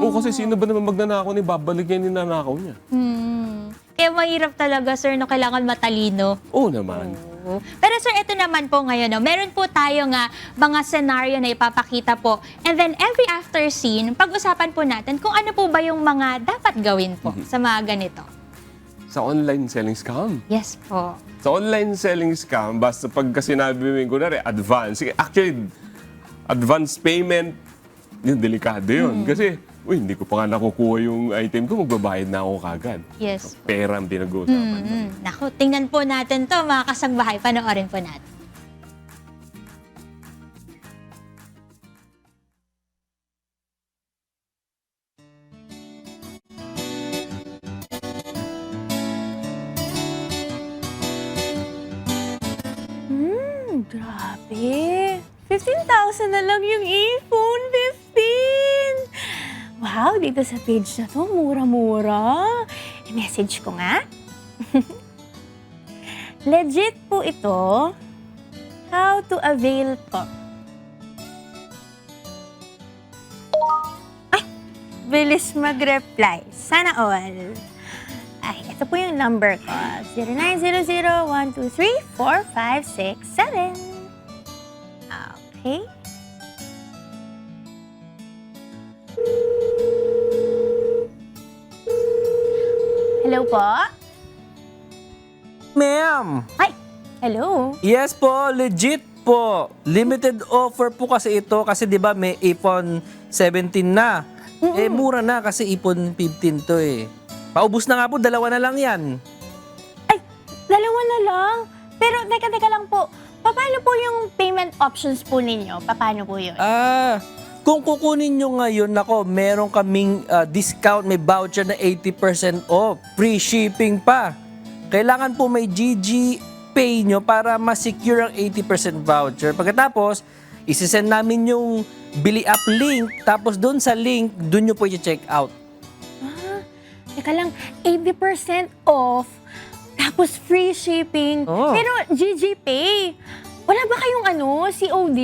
Kasi sino ba naman magnanakaw ni babalik yan yung nanakaw niya? Kaya mahirap talaga, sir, no? Kailangan matalino. Oo naman. Pero sir, ito naman po ngayon, no? Meron po tayo nga mga scenario na ipapakita po. And then every after scene, pag-usapan po natin kung ano po ba yung mga dapat gawin po sa mga ganito. Sa online selling scam. Yes po. Sa online selling scam, basta pagka sinabi mo yung kunwari, advance. Actually, advance payment, yung delikado yun. Kasi, hindi ko pa nga nakukuha yung item ko, magbabayad na ako kagad. Yes. So, pera ang pinag-uusapan. Naku, tingnan po natin to, mga kasangbahay. Panoorin po natin. Grabe. 15,000 na lang yung iPhone 15! Wow, dito sa page na to, mura-mura. I-message ko nga. Legit po ito. How to avail to. Ay, bilis mag-reply. Sana all. Ay, ito po yung number ko. 0900-123-4567. Okay. Hello po? Ma'am! Ay! Hello? Yes po, legit po. Limited offer po kasi ito kasi 'di ba may iPhone 17 na. Eh mura na kasi iPhone 15 to eh. Paubos na nga po, 2 na lang 'yan. Dalawa na lang? Pero teka lang po. Paano po yung payment options po ninyo? Paano po yun? Kung kukunin nyo ngayon, nako, meron kaming discount, may voucher na 80% off. Free shipping pa. Kailangan po may GG Pay nyo para ma-secure ang 80% voucher. Pagkatapos, isisend namin yung Bili App link. Tapos doon sa link, doon nyo po i-check out. Teka lang, 80% off, tapos free shipping. Pero GG Pay, wala ba kayong COD?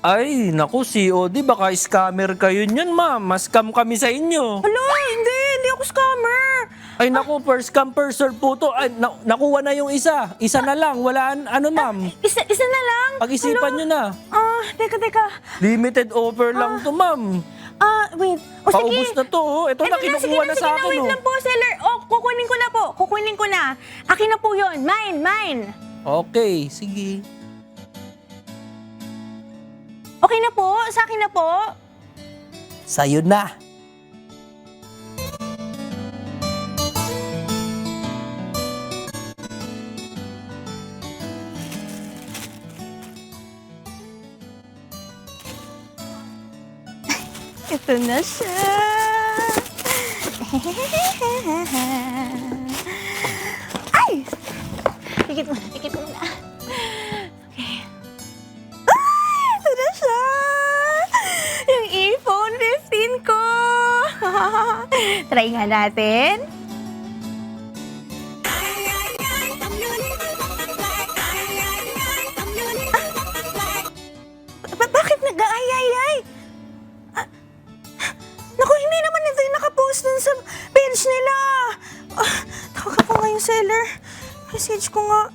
Ay, naku, COD, baka scammer kayo niyan, ma'am. Mas-scam kami sa inyo. Hala, hindi ako scammer. Ay, naku, first come, first serve po to. Ay, nakuha na yung isa. Isa na lang. Wala, ma'am. Isa na lang? Pag-isipan nyo na. Teka. Limited offer lang to, ma'am. Wait. Paubos na to, oh. Ito na, kinukuha na sa akin, wait oh. lang po, seller. Kukunin ko na po. Kukunin ko na. Akin na po yun. Mine. Okay, sige. Okay na po? Sa akin na po? Sa'yo na. Ito na siya. Ay! Pikit mo na. Okay. Ay! Ito na siya! Yung iPhone 15 ko! Try nga natin. Bakit nag-aayayay? Naku, hindi naman ito yung nakapost dun sa page nila. Tawag ako nga yung seller. Message ko nga.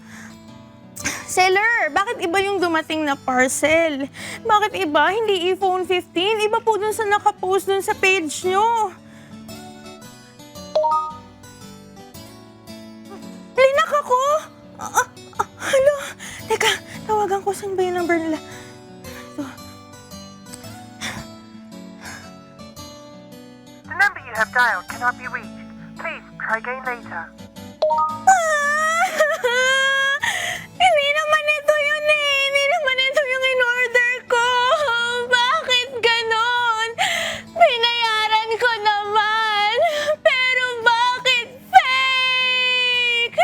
Seller, bakit iba yung dumating na parcel? Bakit iba? Hindi iPhone 15. Iba po dun sa nakapost dun sa page nyo. Linak ako? Hala, teka, tawagan ko. Saan ba yung number nila? Ito. The number you have dialed cannot be reached. Please try again later. Hindi naman ito yun eh. Hindi naman ito yung in-order ko. Bakit ganon? Binayaran ko naman. Pero bakit fake?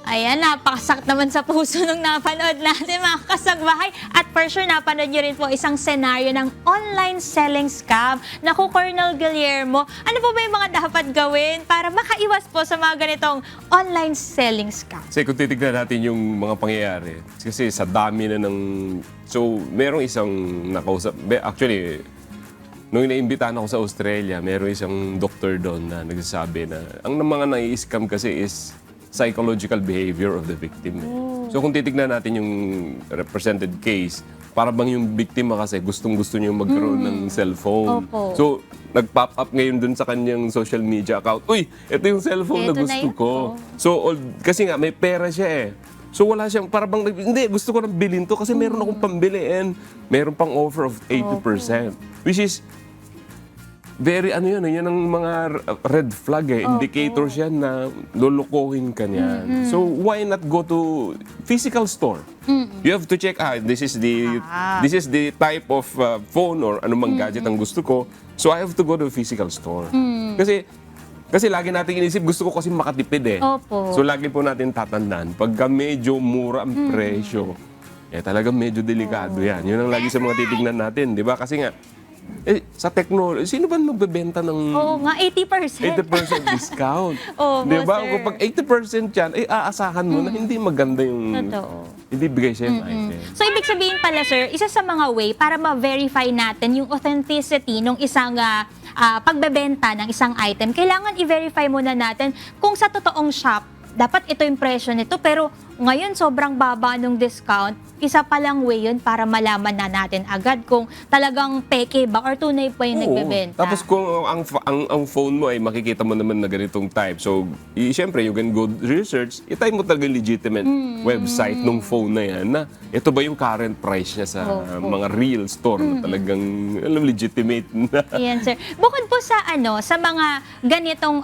Ayan, napakasakit naman sa puso nung napanood natin mga kasagbahay. At for sure, napanood nyo rin po isang senaryo ng online selling scam. Naku, Colonel Guillermo, ano po ba yung mga dapat gawin para makaiwas po sa mga ganitong online selling scam? Kasi kung titignan natin yung mga pangyayari, kasi sa dami na ng... So, merong isang nakausap... Actually, nung naimbitahan ako sa Australia, merong isang doktor doon na nagsasabi na ang mga nai-scam kasi is psychological behavior of the victim. So kung titignan natin yung represented case, para bang yung biktima kasi gustong-gusto niya magkaroon ng cellphone. Opo. So nag-pop up ngayon dun sa kanyang social media account, uy, ito yung cellphone na Ito na gusto yun. ko. So kasi nga may pera siya eh. So wala siyang, para bang, hindi, gusto ko nang bilhin to kasi meron akong pambili and meron pang offer of 80%. Which is, very yun ang mga red flag eh. Indicators yan na lulukohin ka niyan. So why not go to physical store? You have to check, this is the type of phone or anumang gadget ang gusto ko. So I have to go to a physical store. Kasi lagi natin inisip, gusto ko kasi makatipid eh. Opo. So lagi po natin tatandaan, pagka medyo mura ang presyo, talagang medyo delikado yan. Yun ang lagi sa mga titignan natin, di ba? Kasi nga, sa technology, sino ba magbebenta ng Oo nga, 80%. 80% discount? Oo, Di ba? sir. Kung pag 80% yan, aasahan mo na hindi maganda yung... Totoo. Hindi bigay siya yung item. So, ibig sabihin pala, sir, isa sa mga way para ma-verify natin yung authenticity ng isang pagbebenta ng isang item, kailangan i-verify muna natin kung sa totoong shop dapat ito yung presyo nito, pero ngayon sobrang baba nung discount. Isa palang way yun para malaman na natin agad kung talagang peke ba or tunay pa yung Oo. nagbebenta. Tapos kung ang phone mo ay makikita mo naman na ganitong type. So, siyempre, you can go research. I-type mo talaga legitimate website ng phone na yan na ito ba yung current price niya sa mga real store na talagang legitimate na. Yan, sir. Bukod po sa sa mga ganitong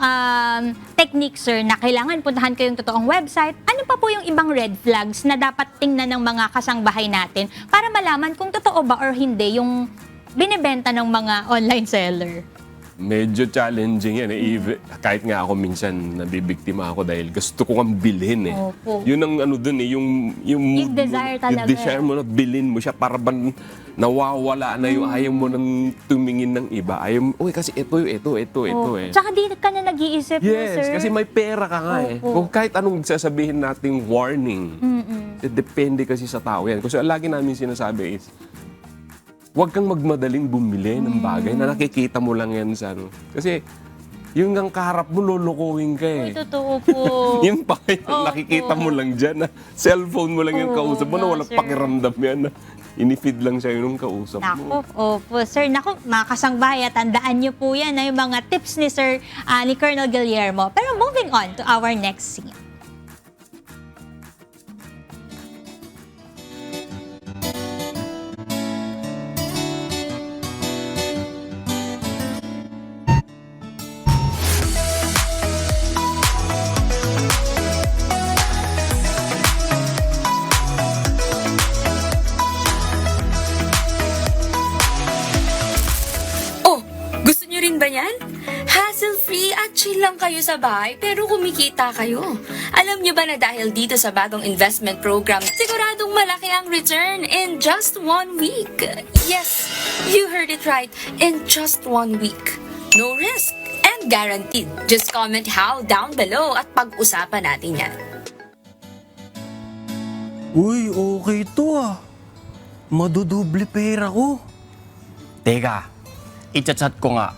technique, sir, na kailangan puntahan ko yung totoong website, ano pa po yung ibang red flags na dapat tingnan ng mga kasangbahay natin para malaman kung totoo ba or hindi yung binibenta ng mga online seller? Medyo challenging yan. Kahit nga ako minsan nabibiktima ako dahil gusto ko ang bilhin eh. Opo. Yun ang dun eh, yung Yung desire talaga. Yung desire mo na bilhin mo siya para bang nawawala na yung ayaw mo nang tumingin ng iba. Ayaw mo, kasi ito eh. Tsaka di ka na nag-iisip mo, Yes, sir. kasi may pera ka nga eh. Opo. Kung kahit anong sasabihin nating warning, depende kasi sa tao yan. Kasi lagi namin sinasabi is, huwag kang magmadaling bumili ng bagay na nakikita mo lang yan sa ano. Kasi yung ang kaharap mo, lolokohin ka eh. Ay, totoo po. Yung pa nakikita mo lang dyan na cellphone mo lang yung kausap mo na walang sir. pakiramdam yan na inifeed lang siya yung kausap mo. Opo, sir. Naku, mga kasangbahay, tandaan niyo po yan na yung mga tips ni Sir, ni Colonel Guillermo. Pero moving on to our next scene. Gusto nyo rin ba yan? Hassle-free at chill lang kayo sa bahay pero kumikita kayo. Alam nyo ba na dahil dito sa bagong investment program, siguradong malaki ang return in just 1 week? Yes, you heard it right. In just 1 week. No risk and guaranteed. Just comment how down below at pag-usapan natin yan. Uy, okay to ah. Madudoble pera ko. Teka, i-chat ko nga.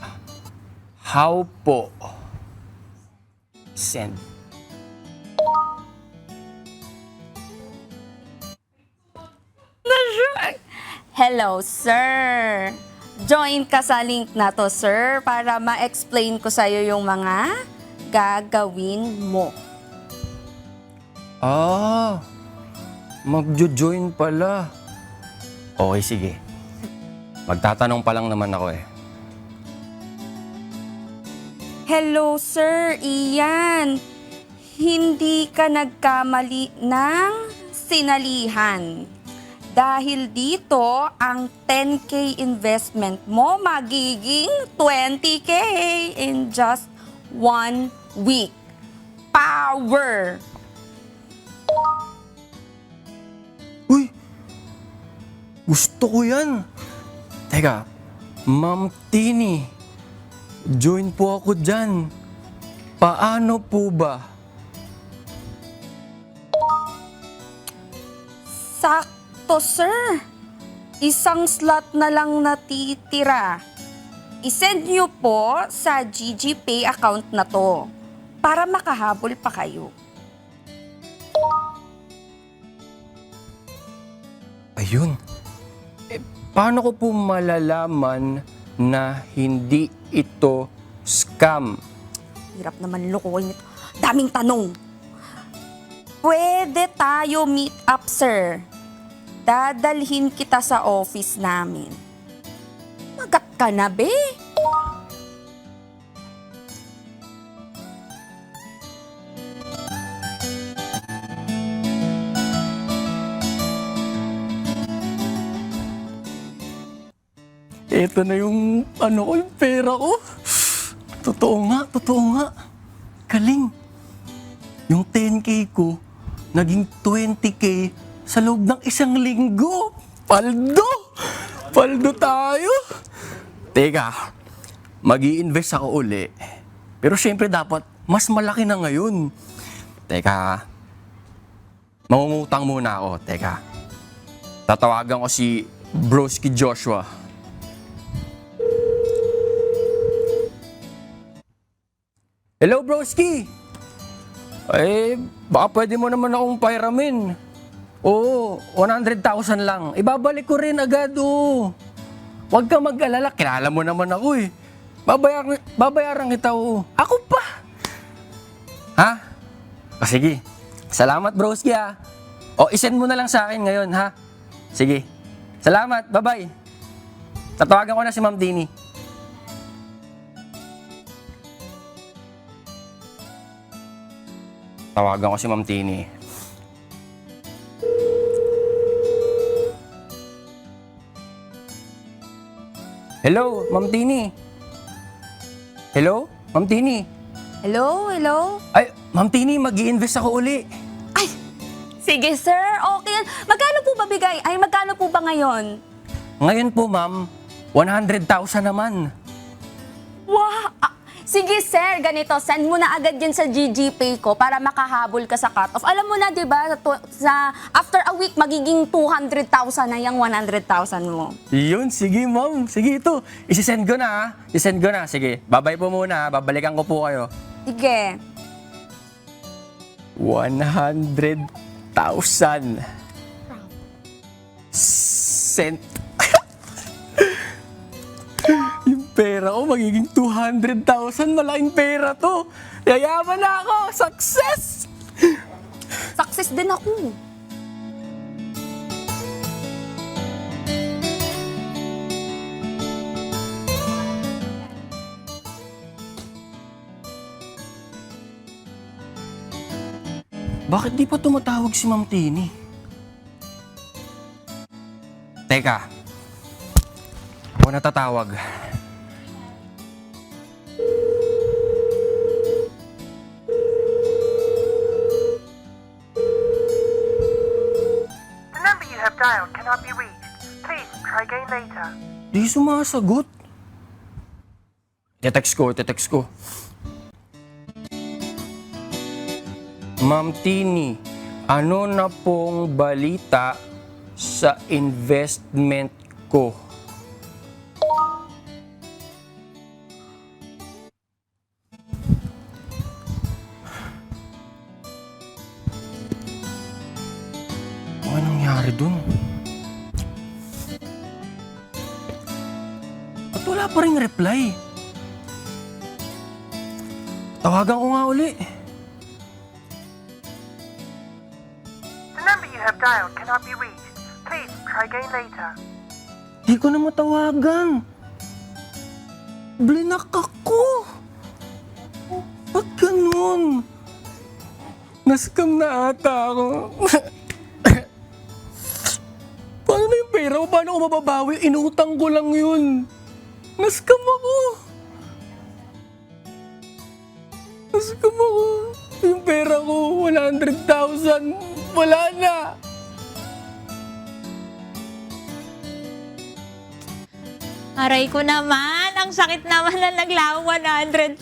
How po? Send. Hello, sir. Join ka sa link na to, sir, para ma-explain ko sa'yo yung mga gagawin mo. Magjo-join pala. Okay, sige. Magtatanong pa lang naman ako eh. Hello, sir. Iyan. Hindi ka nagkamali ng sinalihan. Dahil dito, ang 10K investment mo magiging 20K in just 1 week. Power! Gusto ko yan. Teka, Ma'am Tini, join po ako dyan. Paano po ba? Sakto, sir. Isang slot na lang natitira. I-send nyo po sa GGPay account na to para makahabol pa kayo. Ayun. Paano ko po malalaman na hindi ito scam? Hirap naman lukuhin ito. Daming tanong. Pwede tayo meet up, sir. Dadalhin kita sa office namin. Magat ka na, be. Ito na yung yung pera ko. Totoo nga. Galing. Yung 10K ko, naging 20K sa loob ng 1 linggo. Paldo tayo. Teka, mag-i-invest ako uli. Pero syempre dapat, mas malaki na ngayon. Teka, mangungutang muna ako. Teka, tatawagan ko si Broski Joshua. Hello, Broski! Eh, baka pwede mo naman akong pairamin. Oo, 100,000 lang. Ibabalik ko rin agad, oo. Huwag ka mag-alala, kilala mo naman ako eh. Babayaran kita, oo. Ako pa! Ha? Sige. Salamat, broski ha. O, isend mo na lang sa akin ngayon, ha? Sige. Salamat, bye-bye. Tatawagan ko na si Ma'am Dini. Tawagan ko si Ma'am Tini. Hello, Ma'am Tini. Hello, Ma'am Tini. Hello, hello? Ay, Ma'am Tini, mag-i-invest ako uli. Sige, sir. Okay. Magkano po ba bigay? Ay, magkano po ba ngayon? Ngayon po, Ma'am, 100,000 naman. Wow! Sige, sir. Ganito, send mo na agad yan sa GGPay ko para makahabol ka sa cut-off. Alam mo na, di ba, after a week, magiging 200,000 na yung 100,000 mo. Yun, sige, Ma'am. Sige, ito. Isisend ko na, ha? Isisend ko na. Sige, babay po muna, ha? Babalikan ko po kayo. Sige. 100,000 cent. Yung pera ko magiging 200,000. Malaking pera to. Yayaman na ako. Success! Success din ako. Bakit di pa tumatawag si Ma'am Tini? Teka. Ako na tatawag. The number you have dialed cannot be reached. Please try again later. Di sumasagot. Tetext ko. Ma'am Tini, ano na pong balita sa investment ko? Ano nangyari dun? Ba't wala pa rin reply? Tawagan ko nga uli. The number you have dialed cannot be reached. Please try again later. Di ko na matawagan. Blinak ako. Ba't ganun? Nascam na ata ako. Paano na yung pera ko? Paano ko mababawi? Inutang ko lang yun. Nascam ako. Yung pera ko, 100,000. Wala na. Aray ko naman, ang sakit naman na naglaw 100,000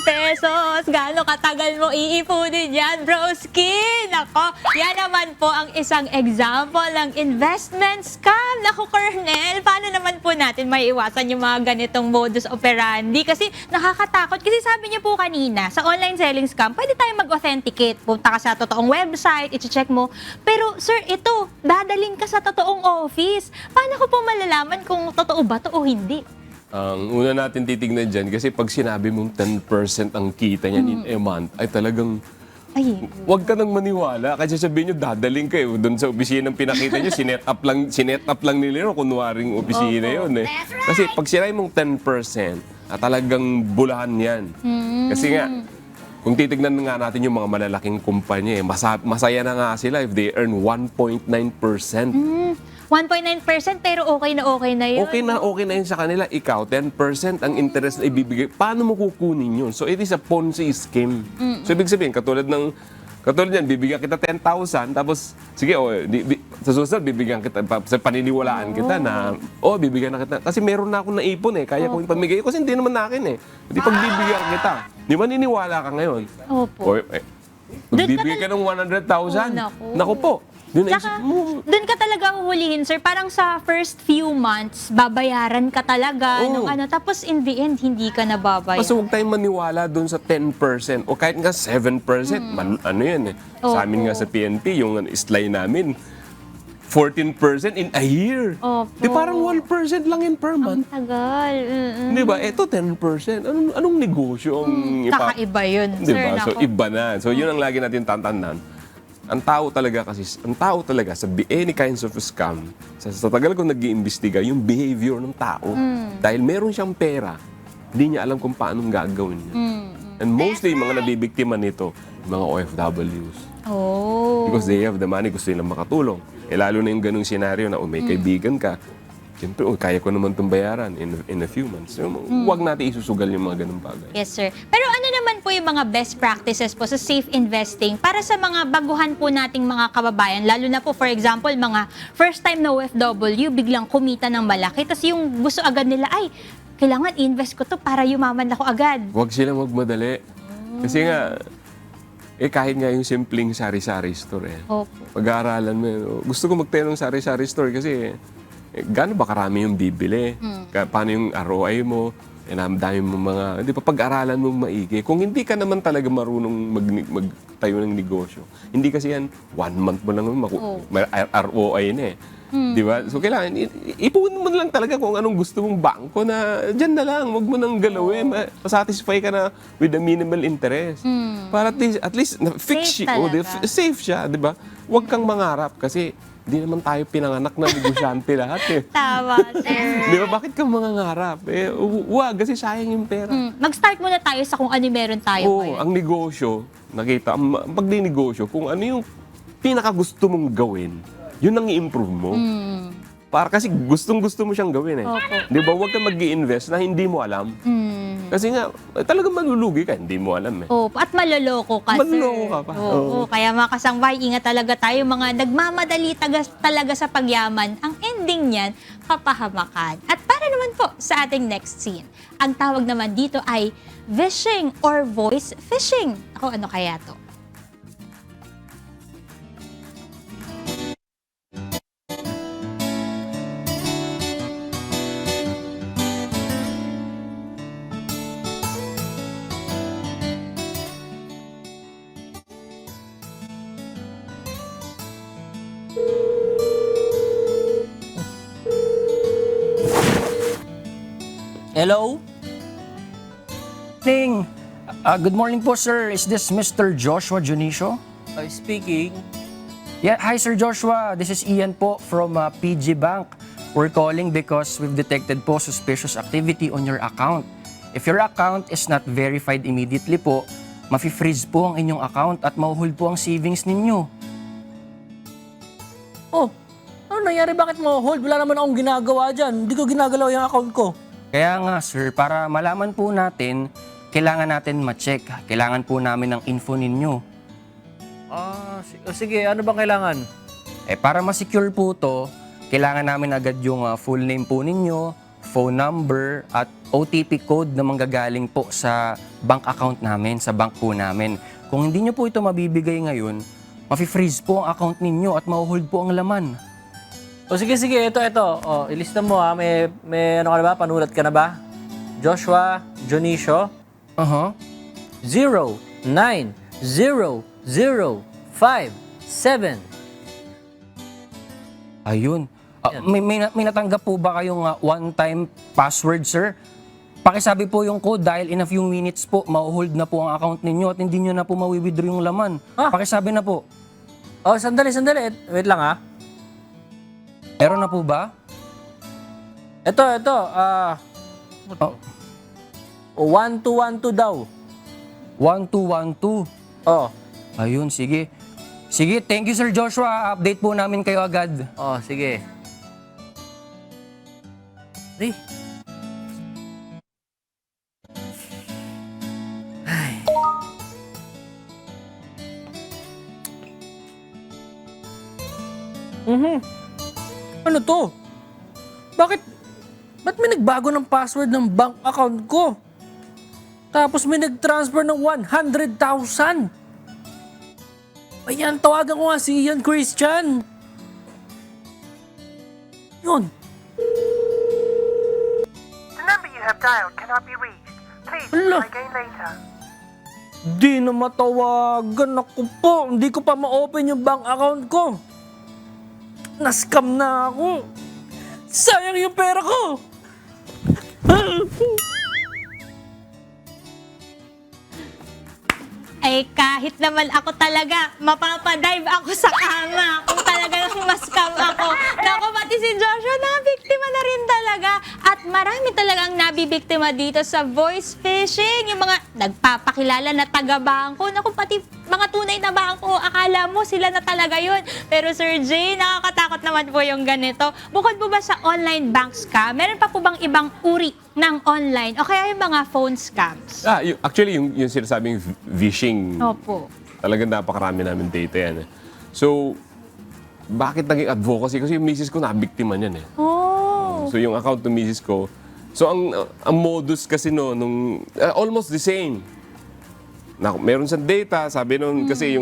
pesos. Gaano katagal mo iipunin yan, broski? Nako, yan naman po ang isang example ng investment scam. Nako, Colonel, paano naman po natin maiiwasan yung mga ganitong modus operandi? Kasi nakakatakot. Kasi sabi niyo po kanina, sa online selling scam, pwede tayong mag-authenticate. Punta ka sa totoong website, i-check mo. Pero, sir, ito, dadalhin ka sa totoong office. Paano ko po malalaman kung totoo ba to o hindi? Ang una natin titignan dyan, kasi pag sinabi mong 10% ang kita niyan in a month, ay talagang huwag ka nang maniwala. Kasi sabihin nyo, dadaling kayo doon sa opisina ng pinakita nyo, sinet up lang nila yun, kunwaring opisina yun eh. Kasi pag sinabi mong 10%, talagang bulahan yan. Kasi nga, kung titignan nga natin yung mga malalaking kumpanya, masaya na nga sila if they earn 1.9%. 1.9% pero okay na yun. Okay na yun sa kanila. Ikaw, 10% ang interest na ibibigay. Paano mo kukunin yun? So, it is a Ponzi scheme. So, ibig sabihin, katulad yan, bibigyan kita 10,000, tapos, sige, sa susunod, bibigyan kita, sa paniniwalaan kita na, bibigyan na kita. Kasi meron na akong naipon eh, kaya kong ipamigay. Kasi hindi naman akin eh. Hindi pag bibigyan kita, di ba niniwala ka ngayon? Opo. Magbibigay ka ng 100,000? Naku po. Tsaka, doon ka talaga huhulihin, sir. Parang sa first few months, babayaran ka talaga nung ano. Tapos in the end, hindi ka nababayaran. Basta huwag tayong maniwala doon sa 10% o kahit nga 7%. Ano yan eh. Sa amin nga sa PNP, yung slide namin, 14% in a year. Opo. Di parang 1% lang in per month. Tagal. Di ba? Ito 10%. Anong negosyo ang Kakaiba yun, Di sir. ba? So Nako. iba na. So yun ang lagi natin tatandaan. Ang tao talaga sa any kinds of scam, sa tagal ko nag-iimbestiga, yung behavior ng tao. Dahil meron siyang pera, hindi niya alam kung paano gagawin niya. And mostly, mga nabibiktima nito, mga OFWs. Oh. Because they have the money, gusto nilang makatulong. Lalo na yung ganung senaryo na may kaibigan ka, siyempre, kaya ko naman itong bayaran in a few months. Huwag natin isusugal yung mga ganung bagay. Yes, sir. Pero ano naman po yung mga best practices po sa safe investing para sa mga baguhan po nating mga kababayan, lalo na po, for example, mga first time na OFW, biglang kumita ng malaki, tapos yung gusto agad nila, ay, kailangan invest ko to para yumaman ako agad. Huwag silang magmadali. Kasi nga, kahit nga yung simpleng sari-sari store Opo. pag-aaralan mo, gusto ko magtayo ng sari-sari store kasi gaano ba karami yung bibili? Paano yung ROI mo? Dami mo mga, di ba, pag-aralan mo maigi. Kung hindi ka naman talaga marunong magtayo ng negosyo, hindi kasi yan, 1 month mo lang may ROI na eh. Di ba? So kailangan, ipunin mo lang talaga kung anong gusto mong bangko na dyan na lang, wag mo nang galawin. Satisfy ka na with the minimal interest. Para at least fix safe siya, di ba? Huwag kang mangarap kasi di naman tayo pinanganak na negosyante lahat eh. Tama, sir. Di ba? Bakit ka mangangarap? Huwag, kasi sayang yung pera. Mag-start muna tayo sa kung ano meron tayo ngayon. Ang negosyo, pag negosyo, kung ano yung pinakagusto mong gawin, yun ang i-improve mo. Para kasi gustong-gusto mo siyang gawin eh. Opo. Di ba? Huwag kang mag-i-invest na hindi mo alam. Kasi nga, talagang malulugi ka, hindi mo alam eh. Opo. At maloloko ka, sir. Maloloko ka pa. Oo. Kaya mga kasangbahay, ingat talaga tayo. Mga nagmamadali talaga sa pagyaman. Ang ending niyan, kapahamakan. At para naman po sa ating next scene, ang tawag naman dito ay vishing or voice phishing. Ako, ano kaya to? Hello? Good morning po, sir. Is this Mr. Joshua Junicio? Speaking. Yeah, hi, Sir Joshua. This is Ian po from PG Bank. We're calling because we've detected po suspicious activity on your account. If your account is not verified immediately po, mafi-freeze po ang inyong account at mahuhul po ang savings ninyo. Oh, ano nangyari? Bakit mo hold? Wala naman akong ginagawa dyan. Hindi ko ginagalaw yung account ko. Kaya nga, sir, para malaman po natin, kailangan natin ma-check. Kailangan po namin ng info ninyo. Sige, ano bang kailangan? Para ma-secure po to, kailangan namin agad yung full name po ninyo, phone number, at OTP code na manggagaling po sa bank account namin, sa bank po namin. Kung hindi nyo po ito mabibigay ngayon, mafi-freeze po ang account ninyo at mahuhold po ang laman. Sige, ito. Ilista mo ha. May ano ka na ba? Panulat ka na ba? Joshua Junicio? 09005 Ayun. May natanggap po ba kayong one-time password, sir? Pakisabi po yung code dahil in a few minutes po, mahuhold na po ang account ninyo at hindi nyo na po mawi-withdraw yung laman. Pakisabi na po. Sandali. Wait lang ha. Meron na po ba? Ito. 1212 daw. 1212. Oo. Ayun, sige. Sige, thank you, Sir Joshua. Update po namin kayo agad. Sige. Ay. Ano to? Ba't may nagbago ng password ng bank account ko? Tapos may nag-transfer ng 100,000. Ayan, tawagan ko nga si Ian Christian. Yun. The number you have dialed cannot be reached. Please Hala. try again later. Di na matawagan ako po. Hindi ko pa ma-open yung bank account ko. Nascam na ako. Sayang yung pera ko. Ay, kahit naman ako talaga, mapapadive ako sa kama kung talagang mas-scam ako. Naku, pati si Joshua, nabiktima na rin talaga. At marami talagang nabibiktima dito sa voice phishing. Yung mga nagpapakilala na taga-bangko. Naku, pati mga tunay na bangko, akala mo sila na talaga yun. Pero Sir Jay, nakakatakot naman po yung ganito. Bukod po ba sa online bank scam, meron pa po bang ibang uri ng online o kaya yung mga phone scams? Actually, yung sinasabing phishing, Opo. talagang napakarami namin data yan. So, bakit naging advocacy? Kasi yung misis ko nabiktima niyan eh. Oh. So, yung account ng misis ko. So, ang modus kasi nung almost the same. Meron siyang data, sabi nun kasi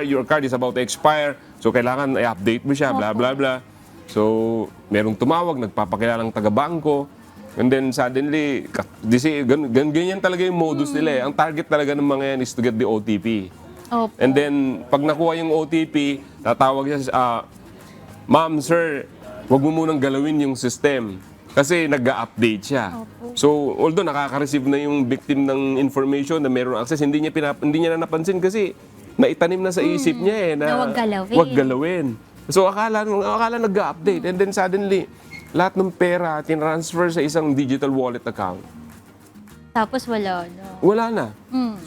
your card is about to expire. So, kailangan i-update mo siya, blah, blah, blah. So, merong tumawag, nagpapakilalang taga-bangko. And then suddenly, ganyan talaga yung modus nila eh. Ang target talaga ng mga yan is to get the OTP. Opo. And then, pag nakuha yung OTP, tatawag siya, Ma'am, sir, wag mo munang galawin yung system. Kasi nag-update siya. Opo. So, although nakaka-receive na yung victim ng information na meron access, hindi niya na napansin kasi naitanim na sa isip niya eh. Na wag galawin. Wag galawin. So, akala nag-update. And then suddenly, lahat ng pera tinransfer sa isang digital wallet account. Tapos wala na. Wala na.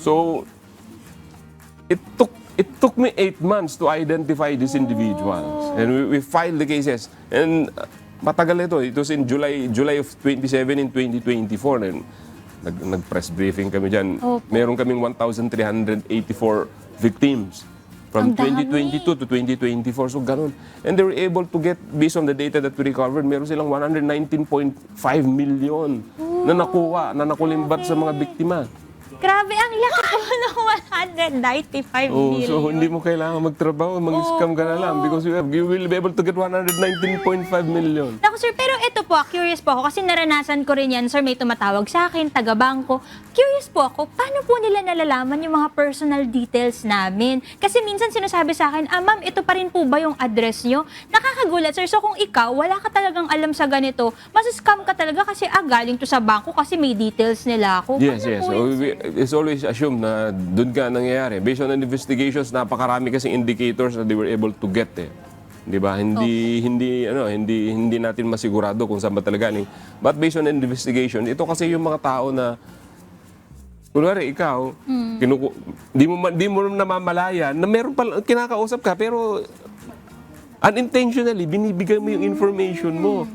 So, it took me 8 months to identify these individuals. And we filed the cases. And matagal ito. It was in July of 27 in 2024. And nag-press briefing kami dyan. Opo. Meron kaming 1,384 victims. From 2022 to 2024. So, ganun. And they were able to get, based on the data that we recovered, meron silang 119.5 million na nakuha, na nakulimbat sa mga biktima. Grabe, ang laki po ng 195 million. So hindi mo kailangan magtrabaho, mag-scam ka na lang because you will be able to get 119.5 million. Naku sir, pero ito po, curious po ako kasi naranasan ko rin yan. Sir, may tumatawag sa akin, taga-bangko. Curious po ako, paano po nila nalalaman yung mga personal details namin? Kasi minsan sinasabi sa akin, ma'am, ito pa rin po ba yung address nyo? Nakakagulat sir, so kung ikaw, wala ka talagang alam sa ganito, mas-scam ka talaga kasi galing to sa bangko kasi may details nila ako. Yes, Paano yes. po So, yun, sir? it's always assumed na doon ka nangyayari. Based on investigations, napakarami kasing indicators that they were able to get eh. 'Di ba? Hindi natin masigurado kung saan ba talaga galing. But based on investigation, ito kasi yung mga tao na kunwari ikaw, di mo namamalayan na meron pa kinakausap ka pero unintentionally binibigay mo yung information mo.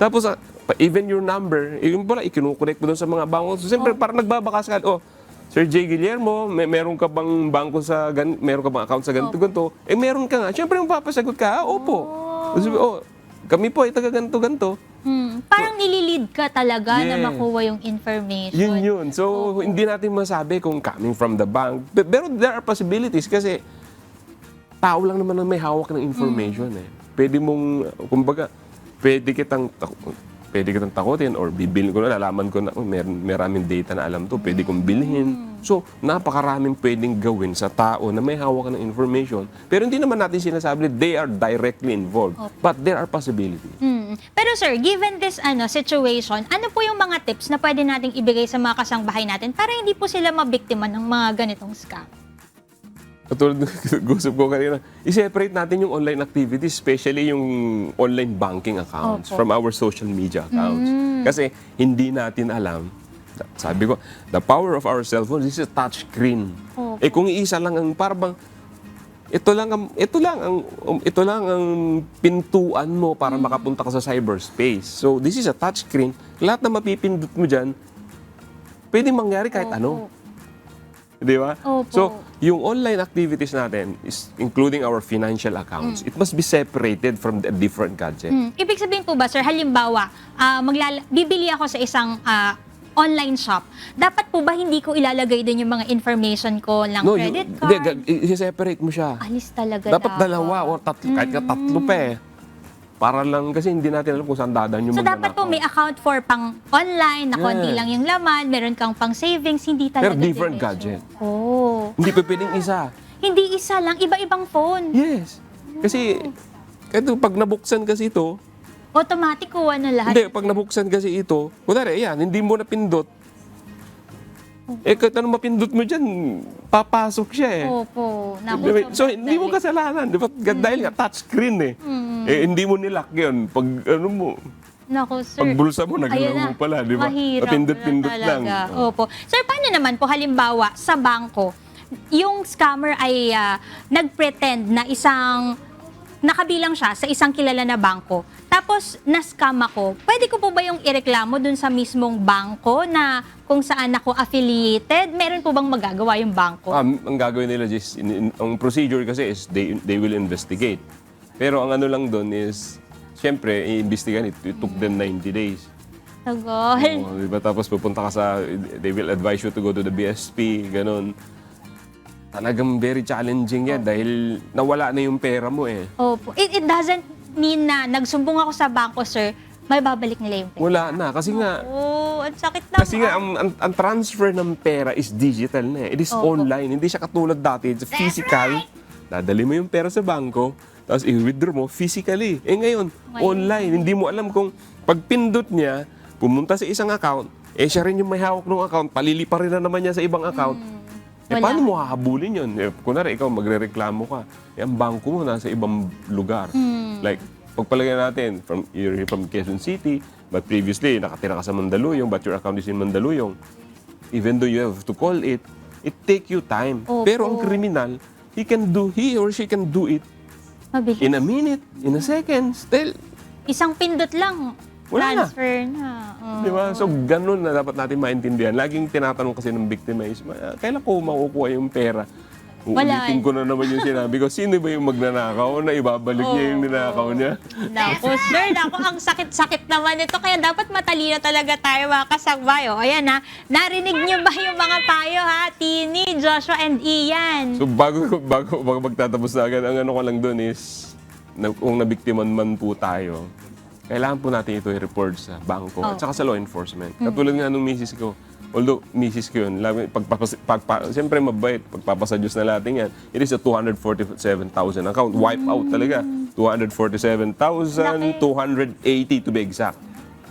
Tapos even your number, yung pala ikinukonect mo doon sa mga bangko. So, siyempre parang nagbabakas ka. Sir J. Guillermo, meron ka bang bangko meron ka bang account sa ganito-ganito? Meron ka nga. Siyempre yung papasagot ka, opo. Sabi, kami po ay taga-ganito-ganito. Parang nililid ka talaga na Yeah. makuha yung information. Yun. So, hindi natin masabi kung coming from the bank. Pero there are possibilities kasi tao lang naman ang may hawak ng information eh. Pwede mong, kumbaga, pwede kitang takutin or bibilin ko na, nalaman ko na maraming data na alam to, pwede kong bilhin. So, napakaraming pwedeng gawin sa tao na may hawak ng information. Pero hindi naman natin sinasabi they are directly involved. But there are possibilities. Pero sir, given this situation, ano po yung mga tips na pwede nating ibigay sa mga kasangbahay natin para hindi po sila mabiktima ng mga ganitong scam? Katulad ng gusap ko kanina, i-separate natin yung online activities, especially yung online banking accounts from our social media accounts. Kasi hindi natin alam, sabi ko, the power of our cell phone, this is a touch screen. Kung iisa lang ang parang ito lang ang pintuan mo para makapunta ka sa cyberspace. So this is a touch screen. Lahat na mapipindot mo diyan, pwedeng mangyari kahit ano. Di ba? So, yung online activities natin, is including our financial accounts, it must be separated from the different gadget. Ibig sabihin po ba, sir, halimbawa, bibili ako sa isang online shop, dapat po ba hindi ko ilalagay din yung mga information ko ng credit card? i-separate mo siya. Alis talaga Dapat dalawa o tatlo, kahit ka tatlo pa eh. Para lang, kasi hindi natin alam kung saan dadaan yung So dapat po may account for pang online, na konti lang yung laman, meron kang pang savings, hindi talaga Pero different diretso. gadget. Oh. Hindi pa pwedeng isa. Hindi isa lang, iba-ibang phone. Yes. Kasi, ito, pag nabuksan kasi ito, Automatic kuha na lahat. hindi, pag nabuksan kasi ito, kunwari, yan, hindi mo napindot. Kahit anong mapindot mo dyan, papasok siya eh. Opo. Naku, So, hindi mo kasalanan. Di ba? Dahil nga, touchscreen eh. Hindi mo nilock yun. Pag ano mo, Naku, sir. pag bulsa mo, Ayun nagalaw na. mo pala. Di ba? Mahirap Mapindot-pindot na lang. talaga. Opo. Sir, paano naman po halimbawa sa bangko, yung scammer ay nag-pretend na nakabilang siya sa isang kilala na bangko. Tapos, na-scam ako. Pwede ko po ba yung ireklamo dun sa mismong bangko na kung saan ako affiliated? Meron po bang magagawa yung bangko? Ang gagawin nila, Jess, ang procedure kasi is they will investigate. Pero ang ano lang doon is, siyempre, i-investigan it. It took them 90 days. Tagal. Diba? Tapos pupunta ka they will advise you to go to the BSP, ganun. Talagang very challenging yan dahil nawala na yung pera mo eh. Opo. It doesn't mean na nagsumbong ako sa bangko, sir, may babalik nila yung pera. Wala na kasi nga Ang sakit na. kasi nga ang transfer ng pera is digital na eh. It is online. Hindi siya katulad dati. It's physical. Dadali mo yung pera sa bangko, tapos i-withdraw mo physically. Ngayon, online. Hindi mo alam kung pagpindot niya, pumunta sa isang account, siya rin yung may hawak ng account, palilipa rin na naman niya sa ibang account. Paano mo hahabulin yun? Kunwari, ikaw magre-reklamo ka. Ang bangko mo nasa ibang lugar. Like, pagpalagay natin, you're from Quezon City, but previously, nakatira ka sa Mandaluyong, but your account is in Mandaluyong. Even though you have to call it take you time. Pero ang kriminal, he or she can do it Mabilis. in a minute, in a second. Dahil, Isang pindot lang. Wala na. Transfer na. di ba? So, ganun na dapat natin maintindihan. Laging tinatanong kasi ng biktima is, kailan ko makukuha yung pera? Uulitin ko na naman yung sinabi ko, sino ba yung magnanakaw na ibabalik niya yung ninakaw niya? Naku, sir, ang sakit-sakit naman ito. Kaya dapat matalino talaga tayo, mga kasagbayo. Ayan ha, narinig niyo ba yung mga payo ha? Tini, Joshua, and Ian. So, bago magtatapos na agad, ang ano ko lang doon is, kung nabiktiman man po tayo, kailangan po natin ito i-report sa bangko at saka sa law enforcement. Katulad nga nung misis ko, although misis ko yun, siyempre mabait, pagpapasadyos na natin yan, it is a 247,000 account, wipe out talaga. 247,280 to be exact.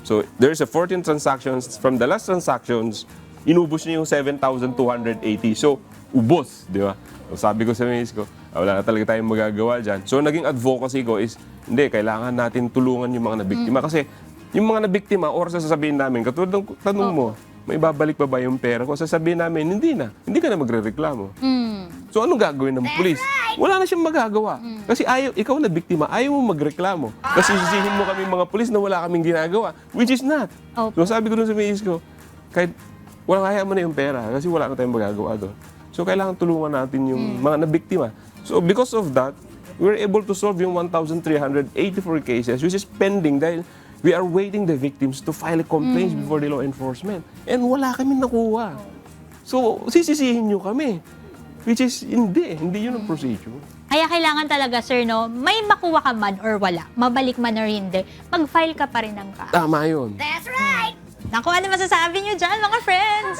So, there's a 14 transactions. From the last transactions, inubos niya yung 7,280. So, ubos, di ba? So, sabi ko sa misis ko, wala na talaga tayong magagawa dyan. So, naging advocacy ko is, hindi, kailangan natin tulungan yung mga nabiktima. Kasi, yung mga nabiktima, or sasabihin namin, katulad ng tanong mo, may babalik pa ba yung pera ko? Sasabihin namin, hindi na. Hindi ka na magre-reklamo. So, anong gagawin ng pulis? Wala na siyang magagawa. Kasi ikaw na biktima, ayaw mo magreklamo. Kasi sisihin mo kami mga pulis na wala kaming ginagawa, which is not. So, sabi ko dun sa misis ko, kahit walang kaya mo na yung pera, kasi wala na tayong magagawa doon. So, kailangan tulungan natin yung mga nabiktima. So, because of that, we were able to solve yung 1,384 cases, which is pending dahil we are waiting the victims to file complaints before the law enforcement. And wala kami nakuha. So, sisisihin nyo kami. Which is, hindi yun ang procedure. Kaya kailangan talaga, sir, no, may makuha ka man or wala, mabalik man or hindi, mag-file ka pa rin ng kaso. Tama yun. That's right! Naku, ano masasabi niyo dyan, mga friends?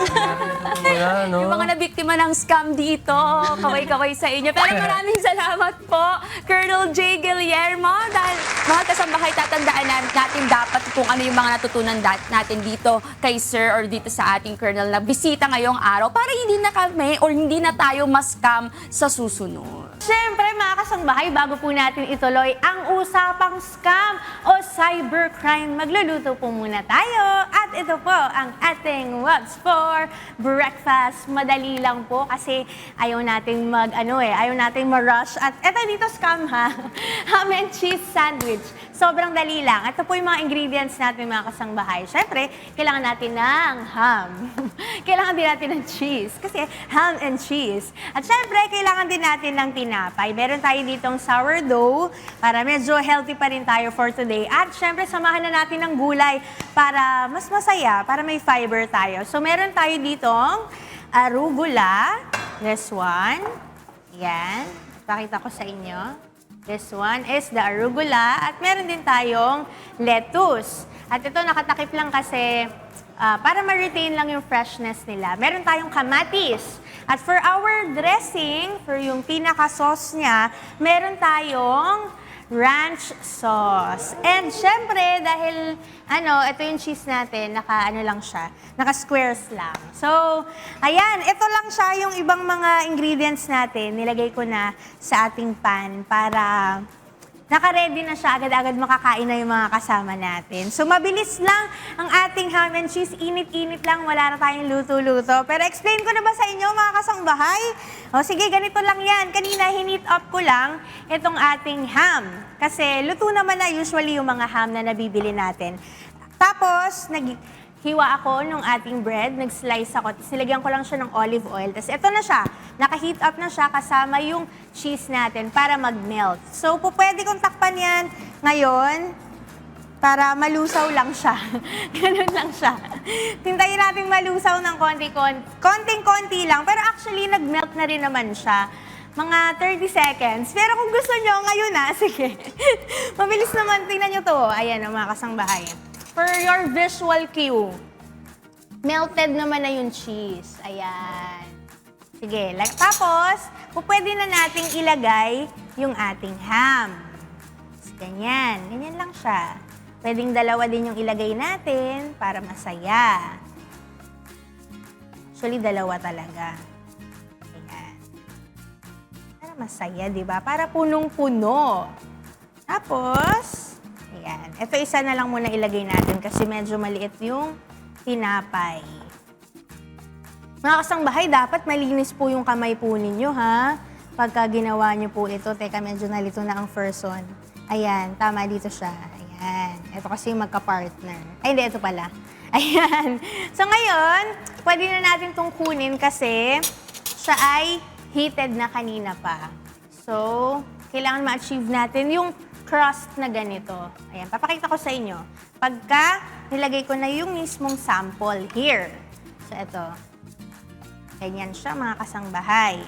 Yung mga nabiktima ng scam dito, kaway-kaway sa inyo. Pero maraming salamat po, Colonel J. Guillermo, dahil mga kasambahay, tatandaan natin dapat kung ano yung mga natutunan natin dito kay Sir or dito sa ating Colonel na bisita ngayong araw para hindi na kami or hindi na tayo ma-scam sa susunod. Siyempre, mga kasangbahay, bago po natin ituloy ang usapang scam o cybercrime, magluluto po muna tayo. At ito po ang ating what's for breakfast. Madali lang po kasi ayaw nating ayaw nating ma-rush. At ito dito scam ha, ham and cheese sandwich. Sobrang dali lang. Ito po yung mga ingredients natin mga kasangbahay. Siyempre, kailangan natin ng ham. Kailangan din natin ng cheese. Kasi ham and cheese. At siyempre, kailangan din natin ng tinapay. Meron tayo ditong sourdough para medyo healthy pa rin tayo for today. At siyempre, samahan na natin ng gulay para mas masaya, para may fiber tayo. So, meron tayo ditong arugula. This one. Yan. Pakita ko sa inyo. This one is the arugula at meron din tayong lettuce. At ito nakatakip lang kasi para ma-retain lang yung freshness nila. Meron tayong kamatis. At for our dressing, for yung pinaka-sauce niya, meron tayong ranch sauce. And syempre, dahil ito yung cheese natin, naka-squares lang. So, ayan, ito lang siya yung ibang mga ingredients natin. Nilagay ko na sa ating pan para naka-ready na siya, agad-agad makakain na yung mga kasama natin. So, mabilis lang ang ating ham and cheese. Init-init lang, wala na tayong luto-luto. Pero explain ko na ba sa inyo, mga kasangbahay? O sige, ganito lang yan. Kanina, hinit up ko lang itong ating ham. Kasi luto naman na usually yung mga ham na nabibili natin. Tapos, hiwa ako nung ating bread, nag-slice ako, tapos nilagyan ko lang siya ng olive oil. Tapos ito na siya, naka-heat up na siya kasama yung cheese natin para mag-melt. So, pwede kong takpan yan ngayon para malusaw lang siya. Ganun lang siya. Tintayin natin malusaw ng konting-konti lang. Pero actually, nag-melt na rin naman siya. Mga 30 seconds. Pero kung gusto nyo, ngayon sige. Mabilis naman, tingnan nyo to. Ayan, mga kasangbahay. For your visual cue, melted naman na yung cheese. Ayan. Sige, tapos, pwede na nating ilagay yung ating ham. Ganyan. Ganyan lang siya. Pwedeng dalawa din yung ilagay natin para masaya. Actually, dalawa talaga. Ayan. Para masaya, di ba? Para punong-puno. Tapos, ayan. Ito isa na lang muna ilagay natin kasi medyo maliit yung tinapay. Mga kasangbahay, dapat malinis po yung kamay po ninyo, ha? Pagka ginawa nyo po ito, teka, medyo nalito na ang first one. Ayan, tama dito siya. Ayan. Ito kasi yung magka-partner. Ay, hindi, ito pala. Ayan. So ngayon, pwede na natin itong kunin kasi siya ay heated na kanina pa. So, kailangan ma-achieve natin yung crust na ganito. Ayan, papakita ko sa inyo. Pagka nilagay ko na yung mismong sample here. So, ito. Ganyan siya, mga kasangbahay.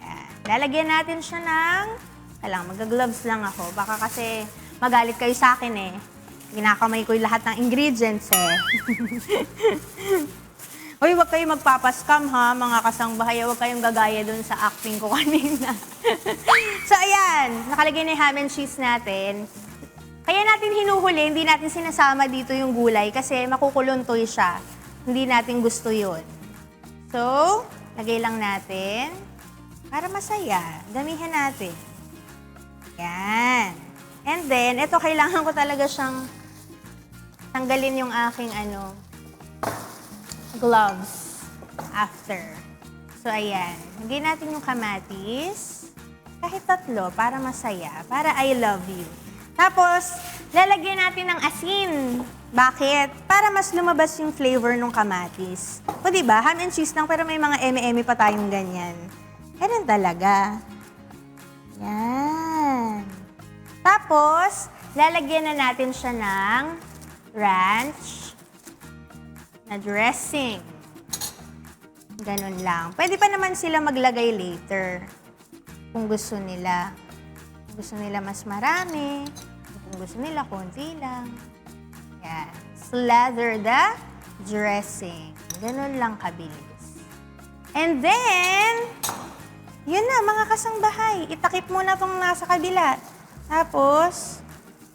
Ayan. Lalagyan natin siya ng... mag-gloves lang ako. Baka kasi magalit kayo sa akin eh. Ginakamay ko yung lahat ng ingredients eh. Uy, huwag kayong magpapaskam ha, mga kasangbahay. Huwag kayong gagaya dun sa acting ko kanina. So, ayan. Nakalagay na yung ham and cheese natin. Kaya natin hinuhuli, hindi natin sinasama dito yung gulay kasi makukuluntoy siya. Hindi natin gusto yun. So, lagay lang natin para masaya. Damihan natin. Yan. And then, ito kailangan ko talaga siyang tanggalin yung aking gloves after. So, ayan. Lagay natin yung kamatis. Kahit 3 para masaya. Para I love you. Tapos, lalagyan natin ng asin. Bakit? Para mas lumabas yung flavor ng kamatis. O diba, ham and cheese lang pero may mga eme-eme pa tayong ganyan. Ganun talaga. Yan. Tapos, lalagyan na natin siya ng ranch na dressing. Ganun lang. Pwede pa naman sila maglagay later kung gusto nila. Kung gusto nila mas marami, kung gusto nila konti lang. Yan. Slather the dressing. Ganun lang kabilis. And then, yun na mga kasangbahay. Itakip mo na itong nasa kabila. Tapos,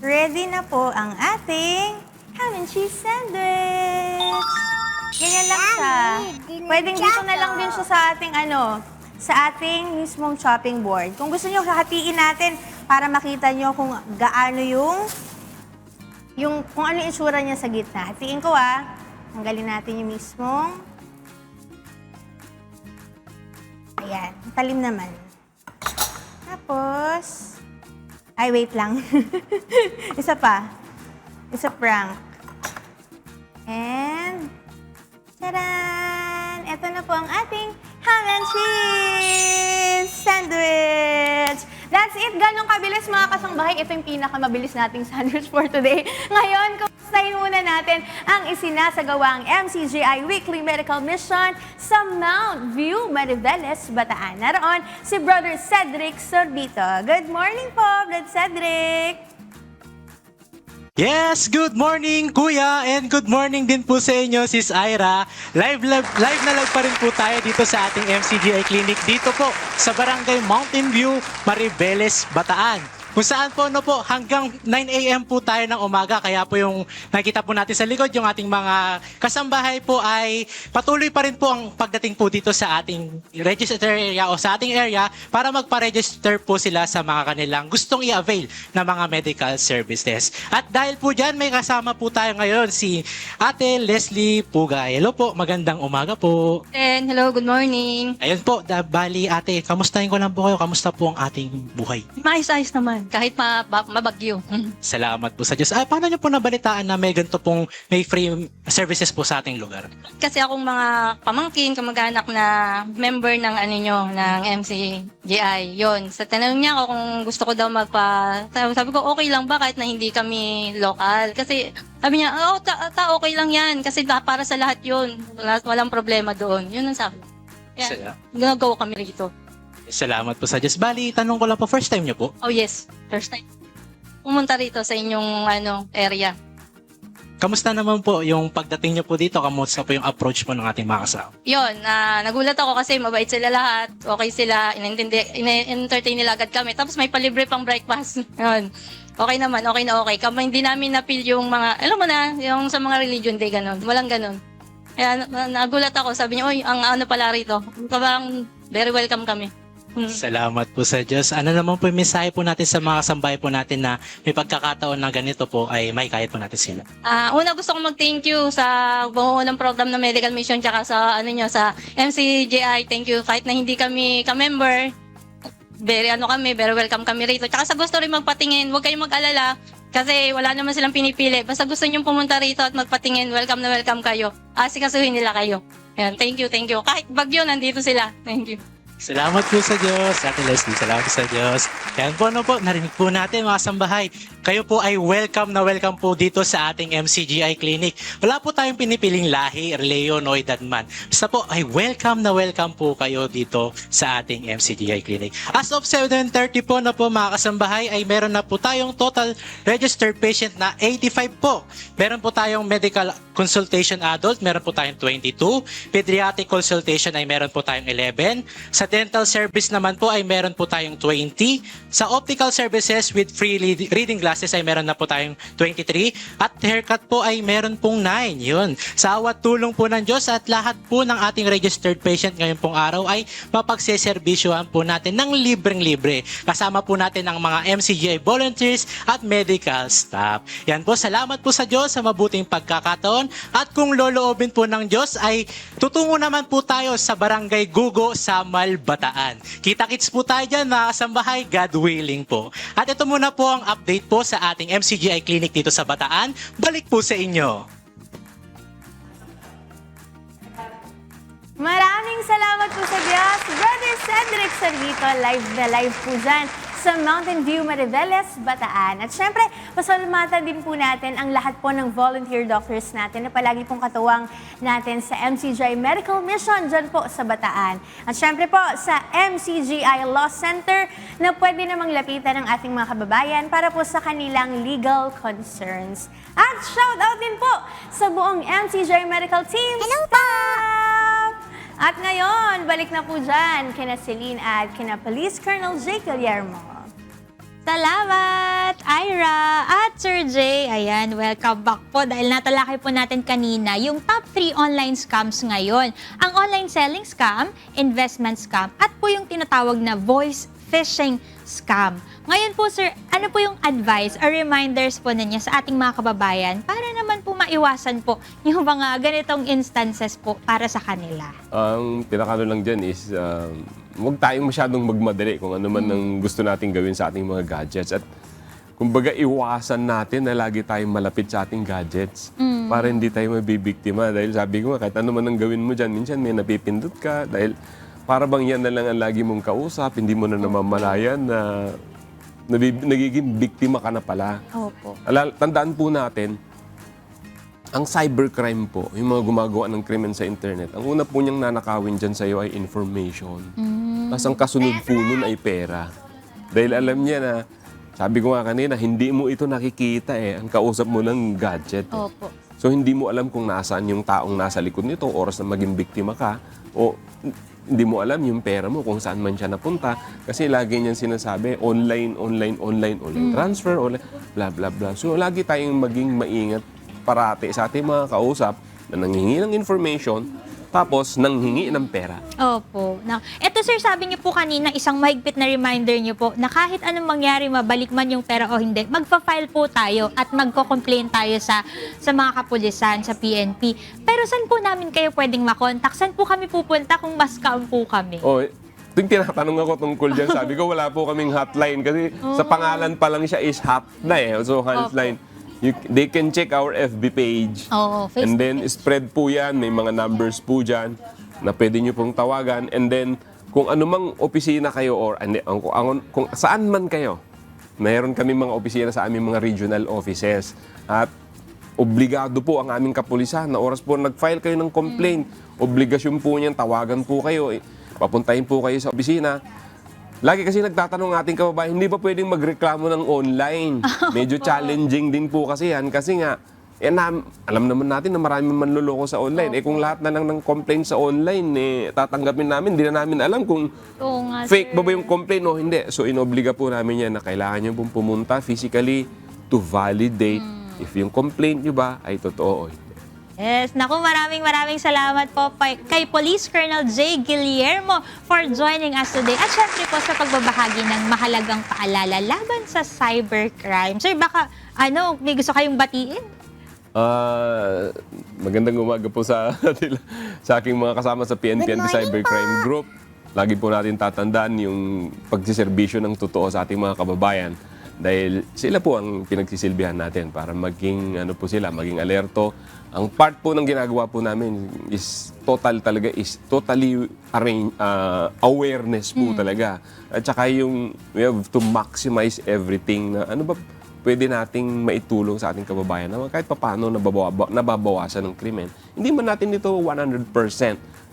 ready na po ang ating ham and cheese sandwich. Ganyan lang siya. Pwedeng dito na lang din siya sa ating sa ating mismong chopping board. Kung gusto nyo, hahatiin natin para makita nyo kung gaano kung ano yung itsura niya sa gitna. Hatiin ko Tanggalin natin yung mismong. Ayan, talim naman. Tapos, Ay, wait lang. Isa pa. Isa prank. And, taran! Ito na po ang ating ham and cheese sandwich. That's it. Ganong kabilis mga kasangbahay. Ito yung pinakamabilis nating sandwich for today. Ngayon, kumustahin muna natin ang isinasagawang MCGI Weekly Medical Mission sa Mount View, Mariveles, Bataan. Naroon si Brother Cedric Sorbito. Good morning po, Brother Cedric! Yes, good morning Kuya and good morning din po sa inyo Sis Ira. Live na live pa rin po tayo dito sa ating MCGI Clinic dito po sa Barangay Mountain View, Mariveles, Bataan. Kung saan po hanggang 9 a.m. po tayo ng umaga, kaya po yung nakita po natin sa likod, yung ating mga kasambahay po ay patuloy pa rin po ang pagdating po dito sa ating register area o sa ating area para magpa-register po sila sa mga kanilang gustong i-avail na mga medical services. At dahil po dyan, may kasama po tayo ngayon si Ate Leslie Pugay. Hello po, magandang umaga po. And hello, good morning. Ayun po, bali ate, kamustahin ko lang po kayo, kamusta po ang ating buhay? Maayos-ayos naman, kahit mabagyo. Salamat po sa Diyos. Paano niyo po nabalitaan na may ganito pong may free services po sa ating lugar? Kasi akong mga pamangkin, kamag-anak na member ng ng MCGI. Yon. Sa tanong niya ako kung gusto ko daw sabi ko okay lang ba kahit na hindi kami local. Kasi sabi niya, okay lang yan. Kasi para sa lahat yun. Walang problema doon. Yun ang sabi. Yan. Ginagawa kami rito. Salamat po sa Diyos. Bali, tanong ko lang po, first time niyo po? Oh yes, first time. Pumunta rito sa inyong area. Kamusta naman po yung pagdating niyo po dito? Kamusta po yung approach po ng ating mga kasama? Yun, nagulat ako kasi mabait sila lahat. Okay sila, in-entertain nila agad kami. Tapos may palibre pang breakfast. Yun. Okay naman, okay na okay. Kami hindi namin na-feel yung mga, alam mo na, yung sa mga religion day, ganun. Walang ganun. Kaya nagulat ako, sabi niya, ang pala rito. Parang very welcome kami. Salamat po sa Diyos. Ano naman po yung mensahe po natin sa mga kasambahay po natin na may pagkakataon na ganito po ay may kahit po natin sila? Una gusto ko mag-thank you sa buo ng program ng Medical Mission tsaka sa sa MCGI. Thank you kahit na hindi kami ka-member. Very welcome kami rito. Tsaka sa gusto rin magpatingin, huwag kayong mag-alala kasi wala naman silang pinipili. Basta gusto niyo pumunta rito at magpatingin, welcome na welcome kayo. Asikasuhin nila kayo. Ayan, thank you. Kahit bagyo, nandito sila. Thank you. Salamat po sa Diyos, Ate Leslie. Salamat po sa Diyos. Yan po, narinig po natin mga sambahay. Kayo po ay welcome na welcome po dito sa ating MCGI Clinic. Wala po tayong pinipiling lahi, reliyon o edad man. Basta po ay welcome na welcome po kayo dito sa ating MCGI Clinic. As of 7:30 po mga kasambahay ay meron na po tayong total registered patient na 85 po. Meron po tayong medical consultation adult, meron po tayong 22. Pediatric consultation ay meron po tayong 11. Sa dental service naman po ay meron po tayong 20. Sa optical services with free reading glasses ay meron na po tayong 23. At haircut po ay meron pong 9. Yun. Sa awat tulong po ng Diyos at lahat po ng ating registered patient ngayon pong araw ay mapagseserbisyuhan po natin ng libreng-libre. Kasama po natin ang mga MCGI volunteers at medical staff. Yan po, salamat po sa Diyos sa mabuting pagkakataon. At kung loloobin po ng Diyos ay tutungo naman po tayo sa Barangay Gugo, Samal, Bataan. Kita-kits po tayo dyan mga kasambahay, God willing po. At ito muna po ang update po sa ating MCGI Clinic dito sa Bataan. Balik po sa inyo. Maraming salamat po sa Diyos. Brother Cedric Sorbito, live na live po dyan sa Mountain View, Mariveles, Bataan. At syempre, pasalamatan din po natin ang lahat po ng volunteer doctors natin na palagi pong katuwang natin sa MCGI Medical Mission dyan po sa Bataan. At syempre po sa MCGI Law Center na pwede namang lapitan ng ating mga kababayan para po sa kanilang legal concerns. At shout out din po sa buong MCGI Medical Team. Hello staff! At ngayon, balik na po dyan kina Celine at kina Police Colonel Jake Guillermo. Salamat, Ira at Sir Jay. Ayan, welcome back po dahil natalakay po natin kanina yung top 3 online scams ngayon. Ang online selling scam, investment scam, at po yung tinatawag na voice phishing scam. Ngayon po sir, ano po yung advice or reminders po ninyo sa ating mga kababayan para naman po maiwasan po yung mga ganitong instances po para sa kanila? Ang pinakano lang dyan is huwag tayong masyadong magmadali kung ano man ang gusto nating gawin sa ating mga gadgets. At kumbaga iwasan natin na lagi tayong malapit sa ating gadgets para hindi tayo mabibiktima. Dahil sabi ko nga, kahit ano man ang gawin mo dyan, minsan may napipindot ka dahil para bang yan na lang ang lagi mong kausap, hindi mo na namamalayan na nagiging biktima ka na pala. Opo. Tandaan po natin, ang cybercrime po, yung mga gumagawa ng krimen sa internet, ang una po niyang nanakawin dyan sa'yo ay information. Tapos ang kasunod po nun ay pera. Dahil alam niya na, sabi ko nga kanina, hindi mo ito nakikita eh. Ang kausap mo ng gadget. Opo. So hindi mo alam kung nasaan yung taong nasa likod nito, oras na maging biktima ka, o hindi mo alam yung pera mo kung saan man siya napunta. Kasi lagi niyan sinasabi, online transfer, blah, blah, blah. So lagi tayong maging maingat parati sa ating mga kausap na nanghingi ng information, tapos nanghingi ng pera. Opo. Eto sir, sabi niyo po kanina, isang mahigpit na reminder niyo po na kahit anong mangyari, mabalik man yung pera o hindi, magpa-file po tayo at magko-complain tayo sa mga kapulisan, sa PNP. Pero saan po namin kayo pwedeng makontak? Saan po kami pupunta kung ma-scam po kami? Tuwing tinatanong ako tungkol dyan, sabi ko wala po kaming hotline kasi sa pangalan pa lang siya is hot na eh. So hotline. They can check our FB page. And then spread po yan. May mga numbers po dyan na pwede nyo pong tawagan. And then kung anumang opisina kayo or kung saan man kayo, mayroon kami mga opisina sa aming mga regional offices. At obligado po ang aming kapulisan na oras po nag-file kayo ng complaint. Obligasyon po niyan, tawagan po kayo. Papuntahin po kayo sa opisina. Lagi kasi nagtatanong ating kababayan, hindi ba pwedeng magreklamo ng online? Medyo challenging din po kasi yan. Kasi nga, alam naman natin na marami manloloko sa online. Kung lahat na lang ng complaint sa online, tatanggapin namin, hindi na namin alam kung fake ba yung complaint o hindi. So, inobliga po namin yan na kailangan nyo pong pumunta physically to validate if yung complaint nyo ba ay totoo o hindi. Yes, naku, maraming salamat po kay Police Colonel J. Guillermo for joining us today. At syempre po sa pagbabahagi ng mahalagang paalala laban sa cybercrime. Sir, baka may gusto kayong batiin? Magandang umaga po sa aking mga kasama sa PNP Anti-Cybercrime Group. Lagi po natin tatandaan yung pagsiservisyo ng totoo sa ating mga kababayan. Dahil sila po ang pinagsisilbihan natin para maging maging alerto. Ang part po ng ginagawa po namin is totally awareness po talaga. At saka we have to maximize everything na ano ba pwede nating maitulong sa ating kababayan na kahit papaano nababawasan ng krimen. Hindi man natin ito 100%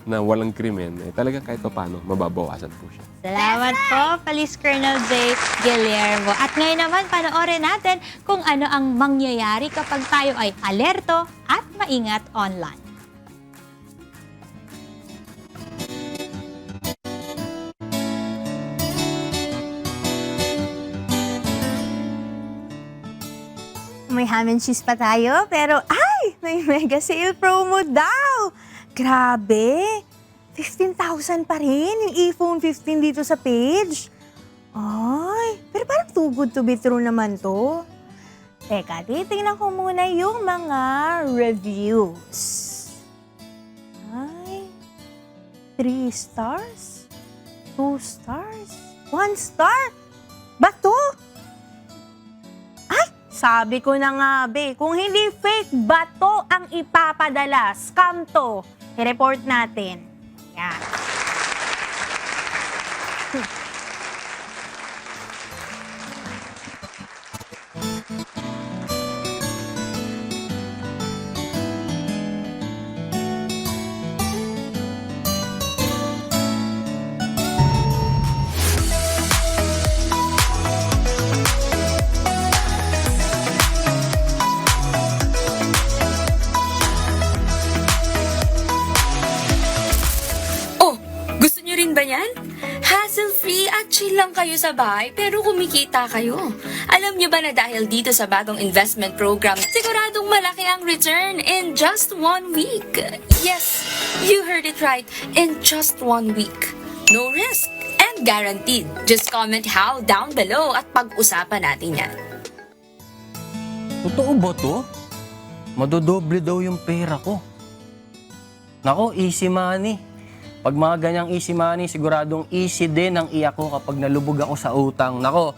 na walang krimen, talaga kahit papaano mababawasan po siya. Salamat po, Police Colonel J. Guillermo. At ngayon naman, panoorin natin kung ano ang mangyayari kapag tayo ay alerto at maingat online. May ham and cheese pa tayo, pero may mega sale promo daw! Grabe! 15,000 pa rin yung iPhone 15 dito sa page. Ay, pero parang too good to be true naman to. Teka, titingnan ko muna yung mga reviews. Ay, 3 stars? 2 stars? 1 star? Bato? Ay, sabi ko na nga, be, kung hindi fake, bato ang ipapadala. Scam to. I-report natin. Yan. Ba yan? Hassle-free at chill lang kayo sa bahay pero kumikita kayo. Alam nyo ba na dahil dito sa bagong investment program, siguradong malaki ang return in just 1 week? Yes, you heard it right, in just 1 week. No risk and guaranteed. Just comment how down below at pag-usapan natin yan. Totoo ba to? Madodoble daw yung pera ko. Nako, easy money. Pag mga ganyang easy money, siguradong easy din ang iyak ko kapag nalubog ako sa utang. Nako,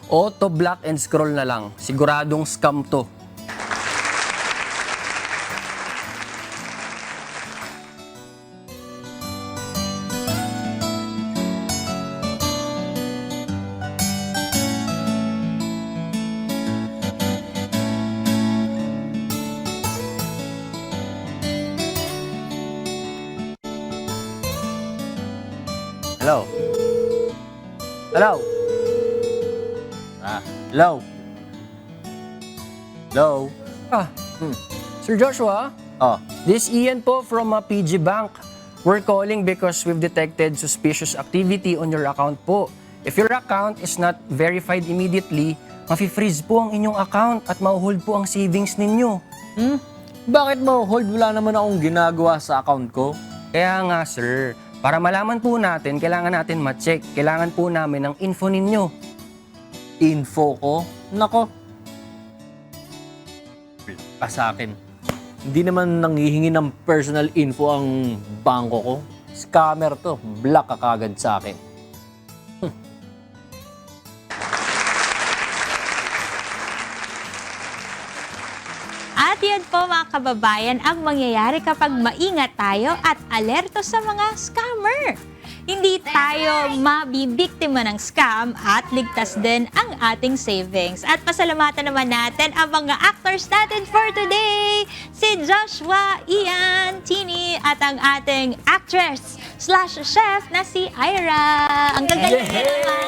Auto block and scroll na lang. Siguradong scam to. Hello? Hello? Hello? Hello? Sir Joshua? This Ian po from PG Bank. We're calling because we've detected suspicious activity on your account po. If your account is not verified immediately, mafi-freeze po ang inyong account at ma-hold po ang savings ninyo. Bakit ma-hold? Wala naman akong ginagawa sa account ko. Kaya nga, sir. Para malaman po natin, kailangan natin ma-check. Kailangan po namin ng info ninyo. Info ko? Nako. Pa sa akin. Hindi naman nanghihingi ng personal info ang bangko ko. Scammer to. Block ka kagad sa akin. At yan po mga kababayan ang mangyayari kapag maingat tayo at alerto sa mga scammer. Hindi tayo mabibiktima ng scam at ligtas din ang ating savings. At pasalamatan naman natin ang mga actors natin for today. Si Joshua, Ian, Tini at ang ating actress/chef na si Ira. Ang gagaling naman.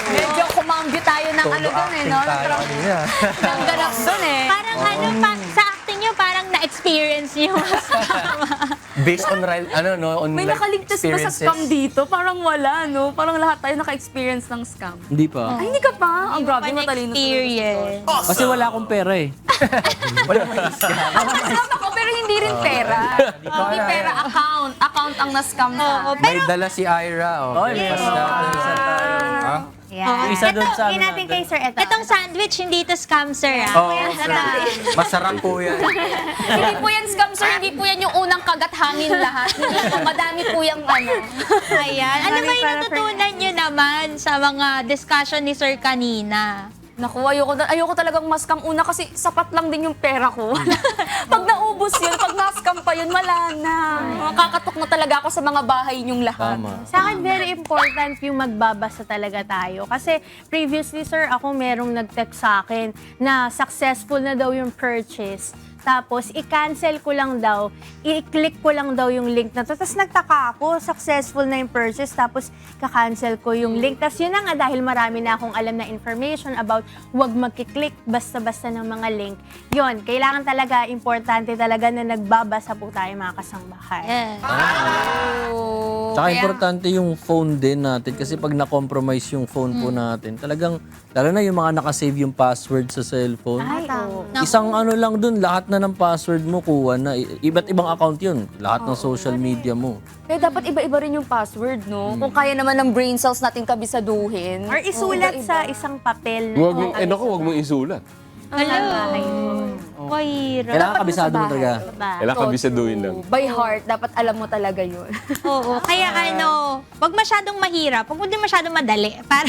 Medyo kumambyo tayo ng ano doon eh, no? Ng ganap doon eh. Parang ano pa, sa acting nyo, parang na-experience nyo. Based on on May like, nakaligtas ba sa experiences. scam dito? Parang wala, no? Parang lahat tayo naka-experience ng scam. Hindi pa. Ay, hindi ka pa? Ang grabe, matalino. Experience. Kasi wala akong pera eh. Nascam ako, pero hindi rin pera. Hindi pera, account. Account ang na-scam ka. May dala si Ira. Yeah. Isa doon sa Ito, natin kay Sir Eto. Itong sandwich, hindi ito scam, sir. Masarap po yan. Hindi po yan scam, sir. Hindi po yan yung unang kagat hangin lahat. Madami po yung ano. Ayan. Ano ba yung natutunan nyo naman sa mga discussion ni sir kanina? Naku, ayoko talagang ma-scam una kasi sapat lang din yung pera ko. Pag naubos yun, pag na-scam pa yun, wala na. Makakatok na talaga ako sa mga bahay niyong lahat. Sa akin, very important yung magbabasa talaga tayo. Kasi previously, sir, ako merong nag-text sa akin na successful na daw yung purchase. Tapos, i-cancel ko lang daw, i-click ko lang daw yung link na to. Tapos nagtaka ako, successful na yung purchase, tapos ka-cancel ko yung link. Tapos yun na nga, dahil marami na akong alam na information about huwag magkiklik basta-basta ng mga link. Yun, kailangan talaga, importante talaga na nagbabasa po tayo mga kasangbahay. Tsaka importante yung phone din natin kasi pag na-compromise yung phone po natin, talagang, lalo na yung mga nakasave yung password sa cellphone. Ay, oo. Isang ano lang dun, lahat na ng password mo kuha na. Iba't ibang account yun. Lahat ng social media mo. Kaya dapat iba-iba rin yung password, no? Kung kaya naman ng brain cells natin kabisaduhin. Or isulat sa isang papel. Huwag mong isulat. Mahirap. Kailangan kabisado mo talaga. Kailangan kabisaduhin lang. By heart, dapat alam mo talaga yun. Oo. Kaya wag masyadong mahirap. Wag din masyadong madali. Para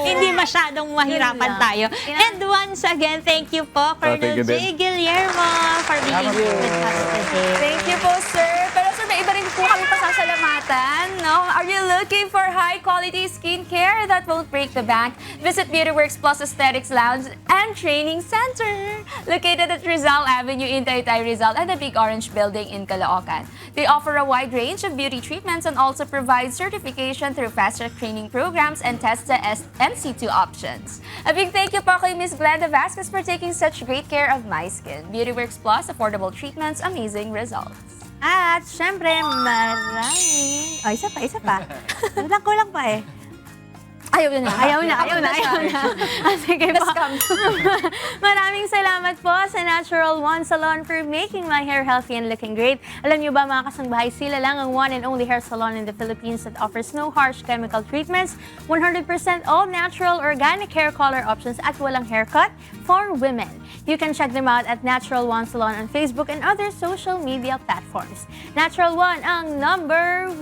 hindi masyadong mahirapan tayo. And once again, thank you po, Colonel J. Guillermo, for being here with us today. Thank you po, sir. Pero sir, may iba rin po kami pasasalamatan. No? Are you looking for high-quality skincare that won't break the bank? Visit BeautyWorks Plus Aesthetics Lounge and Training Center, located at Rizal Avenue in Taytay, Rizal, and the Big Orange Building in Caloocan. They offer a wide range of beauty treatments and also provide certification through fast-track training programs and test the NC2 options. A big thank you po kay Ms. Glenda Vasquez for taking such great care of my skin. BeautyWorks Plus, affordable treatments, amazing results. At syempre, maraming... Oh, isa pa. Kulang pa eh. Ayaw na. Sige po. Maraming salamat po sa Natural One Salon for making my hair healthy and looking great. Alam niyo ba mga kasangbahay, sila lang ang one and only hair salon in the Philippines that offers no harsh chemical treatments, 100% all natural organic hair color options at walang haircut for women. You can check them out at Natural One Salon on Facebook and other social media platforms. Natural One ang #1.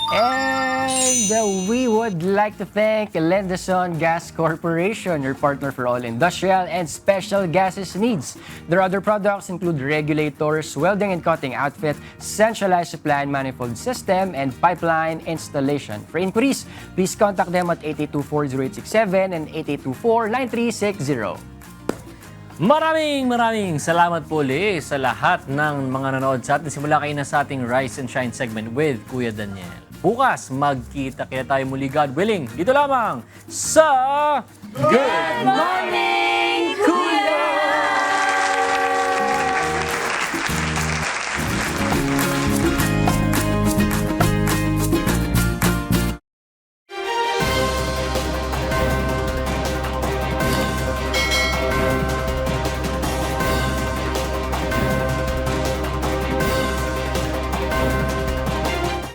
And we would like to thank Lendason Gas Corporation, your partner for all industrial and special gases needs. Their other products include regulators, welding and cutting outfit, centralized supply and manifold system, and pipeline installation. For inquiries, please contact them at 8824-0867 and 8824-9360. Maraming salamat po ulit sa lahat ng mga nanood sa atin. Simula kayo na sa ating Rise and Shine segment with Kuya Daniel. Bukas, magkita kaya tayo muli, God willing, dito lamang sa Good Morning!